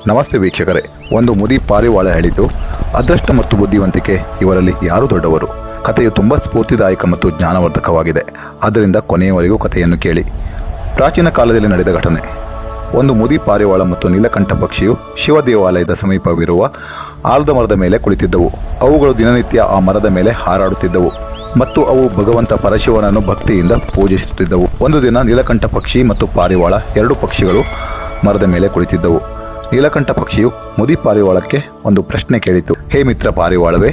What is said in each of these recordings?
ನಮಸ್ತೆ ವೀಕ್ಷಕರೇ. ಒಂದು ಮುದಿ ಪಾರಿವಾಳ ಹೇಳಿದ್ದು, ಅದೃಷ್ಟ ಮತ್ತು ಬುದ್ಧಿವಂತಿಕೆ ಇವರಲ್ಲಿ ಯಾರು ದೊಡ್ಡವರು. ಕಥೆಯು ತುಂಬ ಸ್ಫೂರ್ತಿದಾಯಕ ಮತ್ತು ಜ್ಞಾನವರ್ಧಕವಾಗಿದೆ. ಆದ್ದರಿಂದ ಕೊನೆಯವರೆಗೂ ಕಥೆಯನ್ನು ಕೇಳಿ. ಪ್ರಾಚೀನ ಕಾಲದಲ್ಲಿ ನಡೆದ ಘಟನೆ. ಒಂದು ಮುದಿ ಪಾರಿವಾಳ ಮತ್ತು ನೀಲಕಂಠ ಪಕ್ಷಿಯು ಶಿವ ದೇವಾಲಯದ ಸಮೀಪವಿರುವ ಆಲದ ಮರದ ಮೇಲೆ ಕುಳಿತಿದ್ದವು. ಅವುಗಳು ದಿನನಿತ್ಯ ಆ ಮರದ ಮೇಲೆ ಹಾರಾಡುತ್ತಿದ್ದವು ಮತ್ತು ಅವು ಭಗವಂತ ಪರಶಿವನನ್ನು ಭಕ್ತಿಯಿಂದ ಪೂಜಿಸುತ್ತಿದ್ದವು. ಒಂದು ದಿನ ನೀಲಕಂಠ ಪಕ್ಷಿ ಮತ್ತು ಪಾರಿವಾಳ ಎರಡು ಪಕ್ಷಿಗಳು ಮರದ ಮೇಲೆ ಕುಳಿತಿದ್ದವು. ನೀಲಕಂಠ ಪಕ್ಷಿಯು ಮುದಿ ಪಾರಿವಾಳಕ್ಕೆ ಒಂದು ಪ್ರಶ್ನೆ ಕೇಳಿತು. ಹೇ ಮಿತ್ರ ಪಾರಿವಾಳವೇ,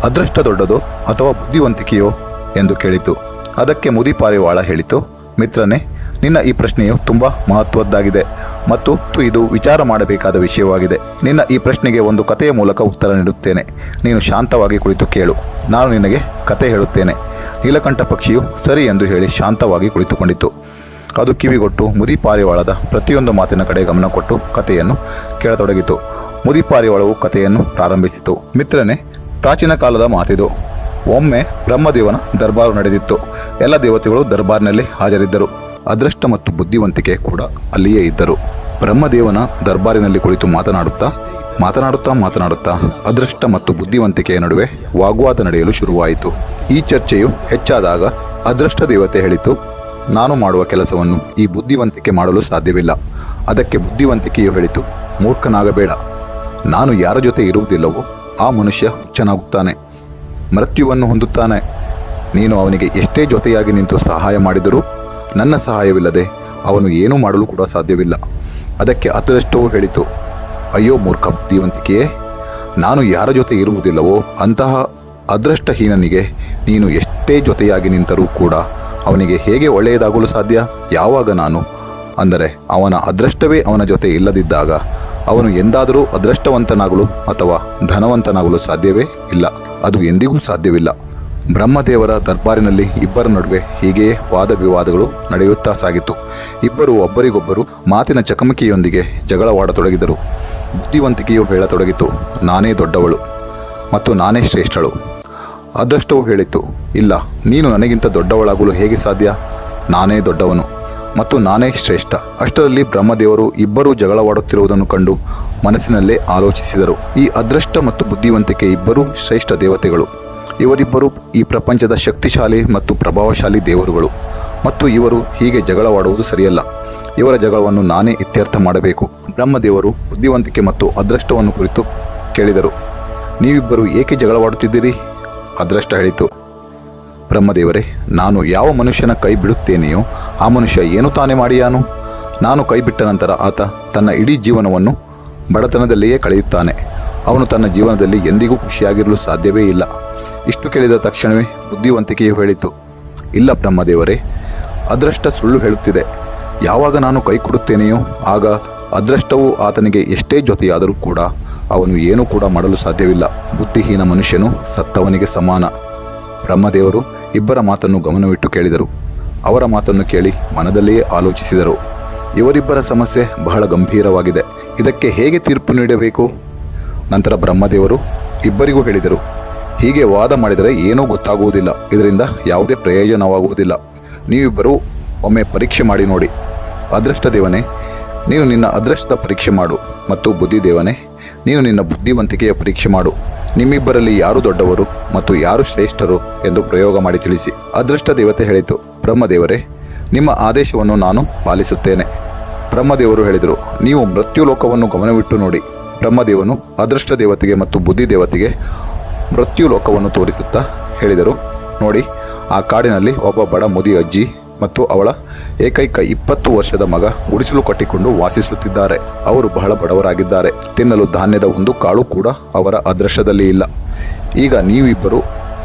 ಅದೃಷ್ಟ ದೊಡ್ಡದೋ ಅಥವಾ ಬುದ್ಧಿವಂತಿಕೆಯೋ ಎಂದು ಕೇಳಿತು. ಅದಕ್ಕೆ ಮುದಿ ಪಾರಿವಾಳ ಹೇಳಿತು, ಮಿತ್ರನೇ, ನಿನ್ನ ಈ ಪ್ರಶ್ನೆಯು ತುಂಬ ಮಹತ್ವದ್ದಾಗಿದೆ ಮತ್ತು ಇದು ವಿಚಾರ ಮಾಡಬೇಕಾದ ವಿಷಯವಾಗಿದೆ. ನಿನ್ನ ಈ ಪ್ರಶ್ನೆಗೆ ಒಂದು ಕಥೆಯ ಮೂಲಕ ಉತ್ತರ ನೀಡುತ್ತೇನೆ. ನೀನು ಶಾಂತವಾಗಿ ಕುಳಿತು ಕೇಳು. ನಾನು ನಿನಗೆ ಕತೆ ಹೇಳುತ್ತೇನೆ. ನೀಲಕಂಠ ಪಕ್ಷಿಯು ಸರಿ ಎಂದು ಹೇಳಿ ಶಾಂತವಾಗಿ ಕುಳಿತುಕೊಂಡಿತು. ಅದು ಕಿವಿಗೊಟ್ಟು ಮುದಿ ಪಾರಿವಾಳದ ಪ್ರತಿಯೊಂದು ಮಾತಿನ ಕಡೆ ಗಮನ ಕೊಟ್ಟು ಕಥೆಯನ್ನು ಕೇಳತೊಡಗಿತು. ಮುದಿ ಪಾರಿವಾಳವು ಕಥೆಯನ್ನು ಪ್ರಾರಂಭಿಸಿತು. ಮಿತ್ರನೇ, ಪ್ರಾಚೀನ ಕಾಲದ ಮಾತಿದು. ಒಮ್ಮೆ ಬ್ರಹ್ಮದೇವನ ದರ್ಬಾರು ನಡೆದಿತ್ತು. ಎಲ್ಲ ದೇವತೆಗಳು ದರ್ಬಾರ್ನಲ್ಲಿ ಹಾಜರಿದ್ದರು. ಅದೃಷ್ಟ ಮತ್ತು ಬುದ್ಧಿವಂತಿಕೆ ಕೂಡ ಅಲ್ಲಿಯೇ ಇದ್ದರು. ಬ್ರಹ್ಮದೇವನ ದರ್ಬಾರಿನಲ್ಲಿ ಕುಳಿತು ಮಾತನಾಡುತ್ತಾ ಅದೃಷ್ಟ ಮತ್ತು ಬುದ್ಧಿವಂತಿಕೆಯ ನಡುವೆ ವಾಗ್ವಾದ ನಡೆಯಲು ಶುರುವಾಯಿತು. ಈ ಚರ್ಚೆಯು ಹೆಚ್ಚಾದಾಗ ಅದೃಷ್ಟ ದೇವತೆ ಹೇಳಿತು, ನಾನು ಮಾಡುವ ಕೆಲಸವನ್ನು ಈ ಬುದ್ಧಿವಂತಿಕೆ ಮಾಡಲು ಸಾಧ್ಯವಿಲ್ಲ. ಅದಕ್ಕೆ ಬುದ್ಧಿವಂತಿಕೆಯು ಹೇಳಿತು, ಮೂರ್ಖನಾಗಬೇಡ. ನಾನು ಯಾರ ಜೊತೆ ಇರುವುದಿಲ್ಲವೋ ಆ ಮನುಷ್ಯ ಹುಚ್ಚನಾಗುತ್ತಾನೆ, ಮೃತ್ಯುವನ್ನು ಹೊಂದುತ್ತಾನೆ. ನೀನು ಅವನಿಗೆ ಎಷ್ಟೇ ಜೊತೆಯಾಗಿ ನಿಂತು ಸಹಾಯ ಮಾಡಿದರೂ ನನ್ನ ಸಹಾಯವಿಲ್ಲದೆ ಅವನು ಏನೂ ಮಾಡಲು ಕೂಡ ಸಾಧ್ಯವಿಲ್ಲ. ಅದಕ್ಕೆ ಅದೃಷ್ಟವೂ ಹೇಳಿತು, ಅಯ್ಯೋ ಮೂರ್ಖ ಬುದ್ಧಿವಂತಿಕೆಯೇ, ನಾನು ಯಾರ ಜೊತೆ ಇರುವುದಿಲ್ಲವೋ ಅಂತಹ ಅದೃಷ್ಟಹೀನನಿಗೆ ನೀನು ಎಷ್ಟೇ ಜೊತೆಯಾಗಿ ನಿಂತರೂ ಕೂಡ ಅವನಿಗೆ ಹೇಗೆ ಒಳ್ಳೆಯದಾಗಲು ಸಾಧ್ಯ? ಯಾವಾಗ ನಾನು, ಅಂದರೆ ಅವನ ಅದೃಷ್ಟವೇ ಅವನ ಜೊತೆ ಇಲ್ಲದಿದ್ದಾಗ ಅವನು ಎಂದಾದರೂ ಅದೃಷ್ಟವಂತನಾಗಲು ಅಥವಾ ಧನವಂತನಾಗಲು ಸಾಧ್ಯವೇ ಇಲ್ಲ. ಅದು ಎಂದಿಗೂ ಸಾಧ್ಯವಿಲ್ಲ. ಬ್ರಹ್ಮದೇವರ ದರ್ಬಾರಿನಲ್ಲಿ ಇಬ್ಬರ ನಡುವೆ ಹೀಗೆಯೇ ವಾದ ವಿವಾದಗಳು ನಡೆಯುತ್ತಾ ಸಾಗಿತು. ಇಬ್ಬರು ಒಬ್ಬರಿಗೊಬ್ಬರು ಮಾತಿನ ಚಕಮಕಿಯೊಂದಿಗೆ ಜಗಳವಾಡತೊಡಗಿದರು. ಬುದ್ಧಿವಂತಿಕೆಯು ಹೇಳತೊಡಗಿತು, ನಾನೇ ದೊಡ್ಡವಳು ಮತ್ತು ನಾನೇ ಶ್ರೇಷ್ಠಳು. ಅದೃಷ್ಟವು ಹೇಳಿತು, ಇಲ್ಲ, ನೀನು ನನಗಿಂತ ದೊಡ್ಡವಳಾಗಲು ಹೇಗೆ ಸಾಧ್ಯ? ನಾನೇ ದೊಡ್ಡವನು ಮತ್ತು ನಾನೇ ಶ್ರೇಷ್ಠ. ಅಷ್ಟರಲ್ಲಿ ಬ್ರಹ್ಮದೇವರು ಇಬ್ಬರೂ ಜಗಳವಾಡುತ್ತಿರುವುದನ್ನು ಕಂಡು ಮನಸ್ಸಿನಲ್ಲೇ ಆಲೋಚಿಸಿದರು. ಈ ಅದೃಷ್ಟ ಮತ್ತು ಬುದ್ಧಿವಂತಿಕೆ ಇಬ್ಬರೂ ಶ್ರೇಷ್ಠ ದೇವತೆಗಳು. ಇವರಿಬ್ಬರು ಈ ಪ್ರಪಂಚದ ಶಕ್ತಿಶಾಲಿ ಮತ್ತು ಪ್ರಭಾವಶಾಲಿ ದೇವರುಗಳು ಮತ್ತು ಇವರು ಹೀಗೆ ಜಗಳವಾಡುವುದು ಸರಿಯಲ್ಲ. ಇವರ ಜಗಳವನ್ನು ನಾನೇ ಇತ್ಯರ್ಥ ಮಾಡಬೇಕು. ಬ್ರಹ್ಮದೇವರು ಬುದ್ಧಿವಂತಿಕೆ ಮತ್ತು ಅದೃಷ್ಟವನ್ನು ಕುರಿತು ಕೇಳಿದರು. ನೀವಿಬ್ಬರು ಏಕೆ ಜಗಳವಾಡುತ್ತಿದ್ದೀರಿ? ಅದೃಷ್ಟ ಹೇಳಿತು, ಬ್ರಹ್ಮದೇವರೇ, ನಾನು ಯಾವ ಮನುಷ್ಯನ ಕೈ ಬಿಡುತ್ತೇನೆಯೋ ಆ ಮನುಷ್ಯ ಏನು ತಾನೇ ಮಾಡಿಯಾನು? ನಾನು ಕೈ ಬಿಟ್ಟ ನಂತರ ಆತ ತನ್ನ ಇಡೀ ಜೀವನವನ್ನು ಬಡತನದಲ್ಲಿಯೇ ಕಳೆಯುತ್ತಾನೆ. ಅವನು ತನ್ನ ಜೀವನದಲ್ಲಿ ಎಂದಿಗೂ ಖುಷಿಯಾಗಿರಲು ಸಾಧ್ಯವೇ ಇಲ್ಲ. ಇಷ್ಟು ಕೇಳಿದ ತಕ್ಷಣವೇ ಬುದ್ಧಿವಂತಿಕೆಯು ಹೇಳಿತು, ಇಲ್ಲ ಬ್ರಹ್ಮದೇವರೇ, ಅದೃಷ್ಟ ಸುಳ್ಳು ಹೇಳುತ್ತಿದೆ. ಯಾವಾಗ ನಾನು ಕೈ ಕೊಡುತ್ತೇನೆಯೋ ಆಗ ಅದೃಷ್ಟವು ಆತನಿಗೆ ಎಷ್ಟೇ ಜೊತೆಯಾದರೂ ಕೂಡ ಅವನು ಏನೂ ಕೂಡ ಮಾಡಲು ಸಾಧ್ಯವಿಲ್ಲ. ಬುದ್ಧಿಹೀನ ಮನುಷ್ಯನು ಸತ್ತವನಿಗೆ ಸಮಾನ. ಬ್ರಹ್ಮದೇವರು ಇಬ್ಬರ ಮಾತನ್ನು ಗಮನವಿಟ್ಟು ಕೇಳಿದರು. ಅವರ ಮಾತನ್ನು ಕೇಳಿ ಮನದಲ್ಲಿಯೇ ಆಲೋಚಿಸಿದರು. ಇವರಿಬ್ಬರ ಸಮಸ್ಯೆ ಬಹಳ ಗಂಭೀರವಾಗಿದೆ. ಇದಕ್ಕೆ ಹೇಗೆ ತೀರ್ಪು ನೀಡಬೇಕು? ನಂತರ ಬ್ರಹ್ಮದೇವರು ಇಬ್ಬರಿಗೂ ಹೇಳಿದರು, ಹೀಗೆ ವಾದ ಮಾಡಿದರೆ ಏನೂ ಗೊತ್ತಾಗುವುದಿಲ್ಲ. ಇದರಿಂದ ಯಾವುದೇ ಪ್ರಯೋಜನವಾಗುವುದಿಲ್ಲ. ನೀವಿಬ್ಬರೂ ಒಮ್ಮೆ ಪರೀಕ್ಷೆ ಮಾಡಿ ನೋಡಿ. ಅದೃಷ್ಟ ದೇವನೇ, ನೀನು ನಿನ್ನ ಅದೃಷ್ಟದ ಪರೀಕ್ಷೆ ಮಾಡು ಮತ್ತು ಬುದ್ಧಿದೇವನೇ, ನೀನು ನಿನ್ನ ಬುದ್ಧಿವಂತಿಕೆಯ ಪರೀಕ್ಷೆ ಮಾಡು. ನಿಮ್ಮಿಬ್ಬರಲ್ಲಿ ಯಾರು ದೊಡ್ಡವರು ಮತ್ತು ಯಾರು ಶ್ರೇಷ್ಠರು ಎಂದು ಪ್ರಯೋಗ ಮಾಡಿ ತಿಳಿಸಿ. ಅದೃಷ್ಟ ದೇವತೆ ಹೇಳಿತು, ಬ್ರಹ್ಮದೇವರೇ, ನಿಮ್ಮ ಆದೇಶವನ್ನು ನಾನು ಪಾಲಿಸುತ್ತೇನೆ. ಬ್ರಹ್ಮದೇವರು ಹೇಳಿದರು, ನೀವು ಮೃತ್ಯುಲೋಕವನ್ನು ಗಮನವಿಟ್ಟು ನೋಡಿ. ಬ್ರಹ್ಮದೇವನು ಅದೃಷ್ಟ ದೇವತೆಗೆ ಮತ್ತು ಬುದ್ಧಿದೇವತೆಗೆ ಮೃತ್ಯುಲೋಕವನ್ನು ತೋರಿಸುತ್ತಾ ಹೇಳಿದರು, ನೋಡಿ, ಆ ಕಾಡಿನಲ್ಲಿ ಒಬ್ಬ ಬಡ ಮುದಿ ಅಜ್ಜಿ ಮತ್ತು ಅವಳ ಏಕೈಕ 20 ವರ್ಷದ ಮಗ ಗುಡಿಸಲು ಕಟ್ಟಿಕೊಂಡು ವಾಸಿಸುತ್ತಿದ್ದಾರೆ. ಅವರು ಬಹಳ ಬಡವರಾಗಿದ್ದಾರೆ. ತಿನ್ನಲು ಧಾನ್ಯದ ಒಂದು ಕಾಳು ಕೂಡ ಅವರ ಅದೃಷ್ಟದಲ್ಲಿ ಇಲ್ಲ. ಈಗ ನೀವಿಬ್ಬರು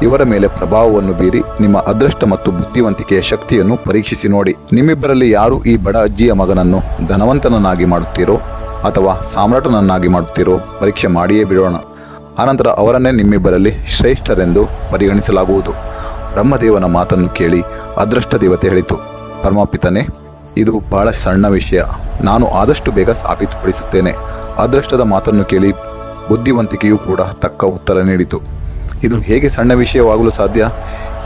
ಇವರ ಮೇಲೆ ಪ್ರಭಾವವನ್ನು ಬೀರಿ ನಿಮ್ಮ ಅದೃಷ್ಟ ಮತ್ತು ಬುದ್ಧಿವಂತಿಕೆಯ ಶಕ್ತಿಯನ್ನು ಪರೀಕ್ಷಿಸಿ ನೋಡಿ. ನಿಮ್ಮಿಬ್ಬರಲ್ಲಿ ಯಾರು ಈ ಬಡ ಅಜ್ಜಿಯ ಮಗನನ್ನು ಧನವಂತನನ್ನಾಗಿ ಮಾಡುತ್ತೀರೋ ಅಥವಾ ಸಾಮ್ರಾಟನನ್ನಾಗಿ ಮಾಡುತ್ತೀರೋ ಪರೀಕ್ಷೆ ಮಾಡಿಯೇ ಬಿಡೋಣ. ಆನಂತರ ಅವರನ್ನೇ ನಿಮ್ಮಿಬ್ಬರಲ್ಲಿ ಶ್ರೇಷ್ಠರೆಂದು ಪರಿಗಣಿಸಲಾಗುವುದು. ಬ್ರಹ್ಮದೇವನ ಮಾತನ್ನು ಕೇಳಿ ಅದೃಷ್ಟ ದೇವತೆ ಹೇಳಿತು, ಪರಮಪಿತನೇ, ಇದು ಬಹಳ ಸಣ್ಣ ವಿಷಯ. ನಾನು ಆದಷ್ಟು ಬೇಗ ಸಾಬೀತುಪಡಿಸುತ್ತೇನೆ. ಅದೃಷ್ಟದ ಮಾತನ್ನು ಕೇಳಿ ಬುದ್ಧಿವಂತಿಕೆಯೂ ಕೂಡ ತಕ್ಕ ಉತ್ತರ ನೀಡಿತು. ಇದು ಹೇಗೆ ಸಣ್ಣ ವಿಷಯವಾಗಲು ಸಾಧ್ಯ?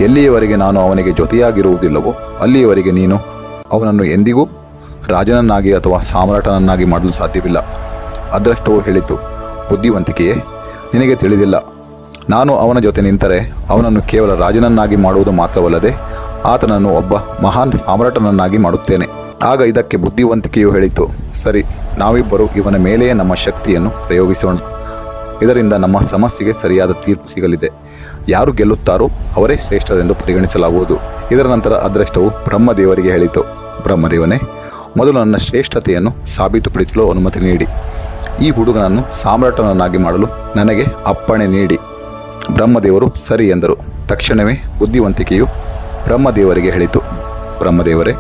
ಎಲ್ಲಿಯವರೆಗೆ ನಾನು ಅವನಿಗೆ ಜೊತೆಯಾಗಿರುವುದಿಲ್ಲವೋ ಅಲ್ಲಿಯವರೆಗೆ ನೀನು ಅವನನ್ನು ಎಂದಿಗೂ ರಾಜನನ್ನಾಗಿ ಅಥವಾ ಸಾಮ್ರಾಟನನ್ನಾಗಿ ಮಾಡಲು ಸಾಧ್ಯವಿಲ್ಲ. ಅದೃಷ್ಟವು ಹೇಳಿತು, ಬುದ್ಧಿವಂತಿಕೆಯೇ, ನಿನಗೆ ತಿಳಿದಿಲ್ಲ. ನಾನು ಅವನ ಜೊತೆ ನಿಂತರೆ ಅವನನ್ನು ಕೇವಲ ರಾಜನನ್ನಾಗಿ ಮಾಡುವುದು ಮಾತ್ರವಲ್ಲದೆ ಆತನನ್ನು ಒಬ್ಬ ಮಹಾನ್ ಸಾಮ್ರಾಟನನ್ನಾಗಿ ಮಾಡುತ್ತೇನೆ. ಆಗ ಇದಕ್ಕೆ ಬುದ್ಧಿವಂತಿಕೆಯು ಹೇಳಿತು, ಸರಿ, ನಾವಿಬ್ಬರು ಇವನ ಮೇಲೆಯೇ ನಮ್ಮ ಶಕ್ತಿಯನ್ನು ಪ್ರಯೋಗಿಸೋಣ. ಇದರಿಂದ ನಮ್ಮ ಸಮಸ್ಯೆಗೆ ಸರಿಯಾದ ತೀರ್ಪು ಸಿಗಲಿದೆ. ಯಾರು ಗೆಲ್ಲುತ್ತಾರೋ ಅವರೇ ಶ್ರೇಷ್ಠರೆಂದು ಪರಿಗಣಿಸಲಾಗುವುದು. ಇದರ ನಂತರ ಅದೃಷ್ಟವು ಬ್ರಹ್ಮದೇವರಿಗೆ ಹೇಳಿತು, ಬ್ರಹ್ಮದೇವನೇ, ಮೊದಲು ನನ್ನ ಶ್ರೇಷ್ಠತೆಯನ್ನು ಸಾಬೀತುಪಡಿಸಲು ಅನುಮತಿ ನೀಡಿ. ಈ ಹುಡುಗನನ್ನು ಸಾಮ್ರಾಟನನ್ನಾಗಿ ಮಾಡಲು ನನಗೆ ಅಪ್ಪಣೆ ನೀಡಿ. ಬ್ರಹ್ಮದೇವರು ಸರಿ ಎಂದರು. ತಕ್ಷಣವೇ ಬುದ್ಧಿವಂತಿಕೆಯು ಬ್ರಹ್ಮದೇವರಿಗೆ ಹೇಳಿತು, ಬ್ರಹ್ಮದೇವರೇ,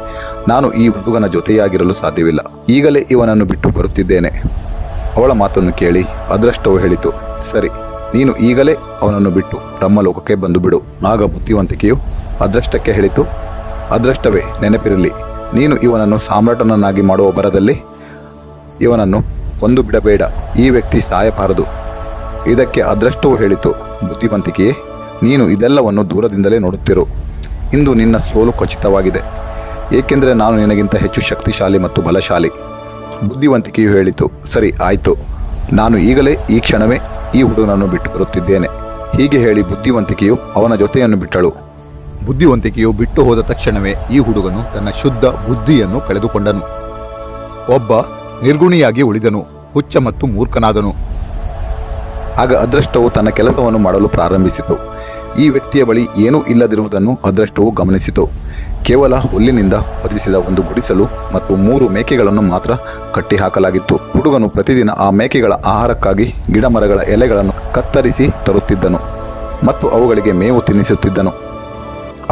ನಾನು ಈ ಹುಡುಗನ ಜೊತೆಯಾಗಿರಲು ಸಾಧ್ಯವಿಲ್ಲ. ಈಗಲೇ ಇವನನ್ನು ಬಿಟ್ಟು ಬರುತ್ತಿದ್ದೇನೆ. ಅವಳ ಮಾತನ್ನು ಕೇಳಿ ಅದೃಷ್ಟವು ಹೇಳಿತು, ಸರಿ, ನೀನು ಈಗಲೇ ಅವನನ್ನು ಬಿಟ್ಟು ಬ್ರಹ್ಮಲೋಕಕ್ಕೆ ಬಂದು ಬಿಡು. ಆಗ ಬುದ್ಧಿವಂತಿಕೆಯು ಅದೃಷ್ಟಕ್ಕೆ ಹೇಳಿತು, ಅದೃಷ್ಟವೇ, ನೆನಪಿರಲಿ, ನೀನು ಇವನನ್ನು ಸಾಮ್ರಾಟನನ್ನಾಗಿ ಮಾಡುವ ಬರದಲ್ಲಿ ಇವನನ್ನು ಕೊಂದು ಬಿಡಬೇಡ. ಈ ವ್ಯಕ್ತಿ ಸಾಯಬಾರದು. ಇದಕ್ಕೆ ಅದೃಷ್ಟವು ಹೇಳಿತು, ಬುದ್ಧಿವಂತಿಕೆಯೇ, ನೀನು ಇದೆಲ್ಲವನ್ನು ದೂರದಿಂದಲೇ ನೋಡುತ್ತಿರು. ಇಂದು ನಿನ್ನ ಸೋಲು ಖಚಿತವಾಗಿದೆ, ಏಕೆಂದರೆ ನಾನು ನಿನಗಿಂತ ಹೆಚ್ಚು ಶಕ್ತಿಶಾಲಿ ಮತ್ತು ಬಲಶಾಲಿ. ಬುದ್ಧಿವಂತಿಕೆಯು ಹೇಳಿತು, ಸರಿ, ಆಯಿತು, ನಾನು ಈಗಲೇ ಈ ಕ್ಷಣವೇ ಈ ಹುಡುಗನನ್ನು ಬಿಟ್ಟು ಬರುತ್ತಿದ್ದೇನೆ. ಹೀಗೆ ಹೇಳಿ ಬುದ್ಧಿವಂತಿಕೆಯು ಅವನ ಜೊತೆಯನ್ನು ಬಿಟ್ಟಳು. ಬುದ್ಧಿವಂತಿಕೆಯು ಬಿಟ್ಟು ಹೋದ ತಕ್ಷಣವೇ ಈ ಹುಡುಗನು ತನ್ನ ಶುದ್ಧ ಬುದ್ಧಿಯನ್ನು ಕಳೆದುಕೊಂಡನು. ಒಬ್ಬ ನಿರ್ಗುಣಿಯಾಗಿ ಉಳಿದನು, ಹುಚ್ಚ ಮತ್ತು ಮೂರ್ಖನಾದನು. ಆಗ ಅದೃಷ್ಟವು ತನ್ನ ಕೆಲಸವನ್ನು ಮಾಡಲು ಪ್ರಾರಂಭಿಸಿತು. ಈ ವ್ಯಕ್ತಿಯ ಬಳಿ ಏನೂ ಇಲ್ಲದಿರುವುದನ್ನು ಅದೃಷ್ಟವು ಗಮನಿಸಿತು. ಕೇವಲ ಹುಲ್ಲಿನಿಂದ ಹೊದಿಸಿದ ಒಂದು ಗುಡಿಸಲು ಮತ್ತು 3 ಮೇಕೆಗಳನ್ನು ಮಾತ್ರ ಕಟ್ಟಿ ಹಾಕಲಾಗಿತ್ತು. ಹುಡುಗನು ಪ್ರತಿದಿನ ಆ ಮೇಕೆಗಳ ಆಹಾರಕ್ಕಾಗಿ ಗಿಡಮರಗಳ ಎಲೆಗಳನ್ನು ಕತ್ತರಿಸಿ ತರುತ್ತಿದ್ದನು ಮತ್ತು ಅವುಗಳಿಗೆ ಮೇವು ತಿನ್ನಿಸುತ್ತಿದ್ದನು.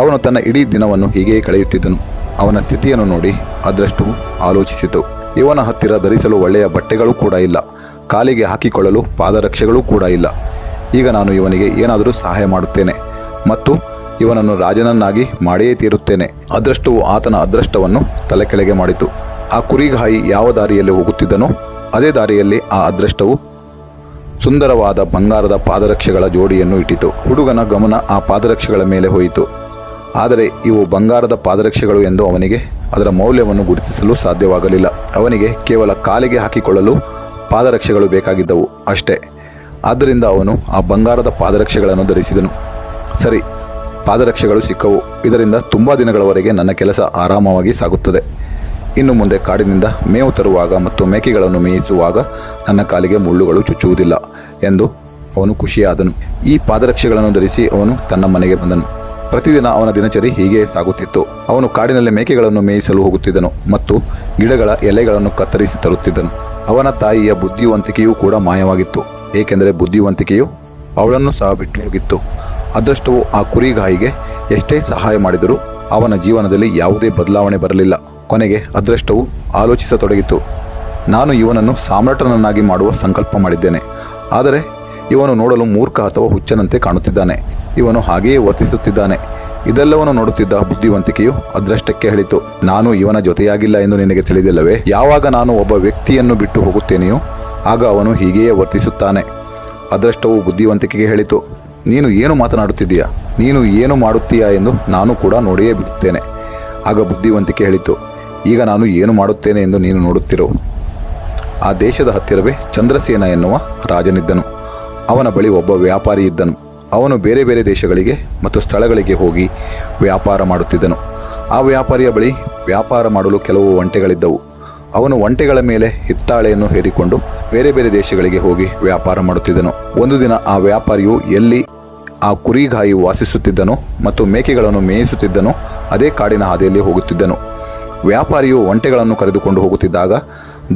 ಅವನು ತನ್ನ ಇಡೀ ದಿನವನ್ನು ಹೀಗೆಯೇ ಕಳೆಯುತ್ತಿದ್ದನು. ಅವನ ಸ್ಥಿತಿಯನ್ನು ನೋಡಿ ಅದೃಷ್ಟವು ಆಲೋಚಿಸಿತು, ಇವನ ಹತ್ತಿರ ಧರಿಸಲು ಒಳ್ಳೆಯ ಬಟ್ಟೆಗಳೂ ಕೂಡ ಇಲ್ಲ, ಕಾಲಿಗೆ ಹಾಕಿಕೊಳ್ಳಲು ಪಾದರಕ್ಷೆಗಳೂ ಕೂಡ ಇಲ್ಲ. ಈಗ ನಾನು ಇವನಿಗೆ ಏನಾದರೂ ಸಹಾಯ ಮಾಡುತ್ತೇನೆ ಮತ್ತು ಇವನನ್ನು ರಾಜನನ್ನಾಗಿ ಮಾಡಿಯೇ ತೀರುತ್ತೇನೆ. ಅದೃಷ್ಟವು ಆತನ ಅದೃಷ್ಟವನ್ನು ತಲೆ ಕೆಳಗೆ ಮಾಡಿತು. ಆ ಕುರಿಗಾಯಿ ಯಾವ ದಾರಿಯಲ್ಲಿ ಹೋಗುತ್ತಿದ್ದನೋ ಅದೇ ದಾರಿಯಲ್ಲಿ ಆ ಅದೃಷ್ಟವು ಸುಂದರವಾದ ಬಂಗಾರದ ಪಾದರಕ್ಷೆಗಳ ಜೋಡಿಯನ್ನು ಇಟ್ಟಿತು. ಹುಡುಗನ ಗಮನ ಆ ಪಾದರಕ್ಷೆಗಳ ಮೇಲೆ ಹೋಯಿತು. ಆದರೆ ಇವು ಬಂಗಾರದ ಪಾದರಕ್ಷೆಗಳು ಎಂದು ಅವನಿಗೆ ಅದರ ಮೌಲ್ಯವನ್ನು ಗುರುತಿಸಲು ಸಾಧ್ಯವಾಗಲಿಲ್ಲ. ಅವನಿಗೆ ಕೇವಲ ಕಾಲಿಗೆ ಹಾಕಿಕೊಳ್ಳಲು ಪಾದರಕ್ಷೆಗಳು ಬೇಕಾಗಿದ್ದವು ಅಷ್ಟೇ. ಆದ್ದರಿಂದ ಅವನು ಆ ಬಂಗಾರದ ಪಾದರಕ್ಷೆಗಳನ್ನು ಧರಿಸಿದನು. ಸರಿ, ಪಾದರಕ್ಷೆಗಳು ಸಿಕ್ಕವು. ಇದರಿಂದ ತುಂಬ ದಿನಗಳವರೆಗೆ ನನ್ನ ಕೆಲಸ ಆರಾಮವಾಗಿ ಸಾಗುತ್ತದೆ. ಇನ್ನು ಮುಂದೆ ಕಾಡಿನಿಂದ ಮೇವು ತರುವಾಗ ಮತ್ತು ಮೇಕೆಗಳನ್ನು ಮೇಯಿಸುವಾಗ ನನ್ನ ಕಾಲಿಗೆ ಮುಳ್ಳುಗಳು ಚುಚ್ಚುವುದಿಲ್ಲ ಎಂದು ಅವನು ಖುಷಿಯಾದನು. ಈ ಪಾದರಕ್ಷೆಗಳನ್ನು ಧರಿಸಿ ಅವನು ತನ್ನ ಮನೆಗೆ ಬಂದನು. ಪ್ರತಿದಿನ ಅವನ ದಿನಚರಿ ಹೀಗೆಯೇ ಸಾಗುತ್ತಿತ್ತು. ಅವನು ಕಾಡಿನಲ್ಲಿ ಮೇಕೆಗಳನ್ನು ಮೇಯಿಸಲು ಹೋಗುತ್ತಿದ್ದನು ಮತ್ತು ಗಿಡಗಳ ಎಲೆಗಳನ್ನು ಕತ್ತರಿಸಿ ತರುತ್ತಿದ್ದನು. ಅವನ ತಾಯಿಯ ಬುದ್ಧಿವಂತಿಕೆಯೂ ಕೂಡ ಮಾಯವಾಗಿತ್ತು, ಏಕೆಂದರೆ ಬುದ್ಧಿವಂತಿಕೆಯು ಅವಳನ್ನು ಸಹ ಬಿಟ್ಟು ಹೋಗಿತ್ತು. ಅದೃಷ್ಟವು ಆ ಕುರಿಗಾಯಿಗೆ ಎಷ್ಟೇ ಸಹಾಯ ಮಾಡಿದರೂ ಅವನ ಜೀವನದಲ್ಲಿ ಯಾವುದೇ ಬದಲಾವಣೆ ಬರಲಿಲ್ಲ. ಕೊನೆಗೆ ಅದೃಷ್ಟವು ಆಲೋಚಿಸತೊಡಗಿತು, ನಾನು ಇವನನ್ನು ಸಾಮ್ರಾಟನನ್ನಾಗಿ ಮಾಡುವ ಸಂಕಲ್ಪ ಮಾಡಿದ್ದೇನೆ. ಆದರೆ ಇವನು ನೋಡಲು ಮೂರ್ಖ ಅಥವಾ ಹುಚ್ಚನಂತೆ ಕಾಣುತ್ತಿದ್ದಾನೆ. ಇವನು ಹಾಗೆಯೇ ವರ್ತಿಸುತ್ತಿದ್ದಾನೆ. ಇದೆಲ್ಲವನ್ನು ನೋಡುತ್ತಿದ್ದ ಬುದ್ಧಿವಂತಿಕೆಯು ಅದೃಷ್ಟಕ್ಕೆ ಹೇಳಿತು, ನಾನು ಇವನ ಜೊತೆಯಾಗಿಲ್ಲ ಎಂದು ನಿನಗೆ ತಿಳಿದಿಲ್ಲವೇ? ಯಾವಾಗ ನಾನು ಒಬ್ಬ ವ್ಯಕ್ತಿಯನ್ನು ಬಿಟ್ಟು ಹೋಗುತ್ತೇನೆಯೋ ಆಗ ಅವನು ಹೀಗೆಯೇ ವರ್ತಿಸುತ್ತಾನೆ. ಅದೃಷ್ಟವು ಬುದ್ಧಿವಂತಿಕೆಗೆ ಹೇಳಿತು, ನೀನು ಏನು ಮಾತನಾಡುತ್ತಿದ್ದೀಯಾ? ನೀನು ಏನು ಮಾಡುತ್ತೀಯಾ ಎಂದು ನಾನು ಕೂಡ ನೋಡಿಯೇ ಬಿಡುತ್ತೇನೆ. ಆಗ ಬುದ್ಧಿವಂತಿಕೆ ಹೇಳಿತು, ಈಗ ನಾನು ಏನು ಮಾಡುತ್ತೇನೆ ಎಂದು ನೀನು ನೋಡುತ್ತಿರೋ. ಆ ದೇಶದ ಹತ್ತಿರವೇ ಚಂದ್ರಸೇನ ಎನ್ನುವ ರಾಜನಿದ್ದನು. ಅವನ ಬಳಿ ಒಬ್ಬ ವ್ಯಾಪಾರಿ ಇದ್ದನು. ಅವನು ಬೇರೆ ಬೇರೆ ದೇಶಗಳಿಗೆ ಮತ್ತು ಸ್ಥಳಗಳಿಗೆ ಹೋಗಿ ವ್ಯಾಪಾರ ಮಾಡುತ್ತಿದ್ದನು. ಆ ವ್ಯಾಪಾರಿಯ ಬಳಿ ವ್ಯಾಪಾರ ಮಾಡಲು ಕೆಲವು ಒಂಟೆಗಳಿದ್ದವು. ಅವನು ಒಂಟೆಗಳ ಮೇಲೆ ಹಿತ್ತಾಳೆಯನ್ನು ಹೇರಿಕೊಂಡು ಬೇರೆ ಬೇರೆ ದೇಶಗಳಿಗೆ ಹೋಗಿ ವ್ಯಾಪಾರ ಮಾಡುತ್ತಿದ್ದನು. ಒಂದು ದಿನ ಆ ವ್ಯಾಪಾರಿಯು ಎಲ್ಲಿ ಆ ಕುರಿಗಾಯಿ ವಾಸಿಸುತ್ತಿದ್ದನೋ ಮತ್ತು ಮೇಕೆಗಳನ್ನು ಮೇಯಿಸುತ್ತಿದ್ದನೋ ಅದೇ ಕಾಡಿನ ಹಾದಿಯಲ್ಲಿ ಹೋಗುತ್ತಿದ್ದನು. ವ್ಯಾಪಾರಿಯು ಒಂಟೆಗಳನ್ನು ಕರೆದುಕೊಂಡು ಹೋಗುತ್ತಿದ್ದಾಗ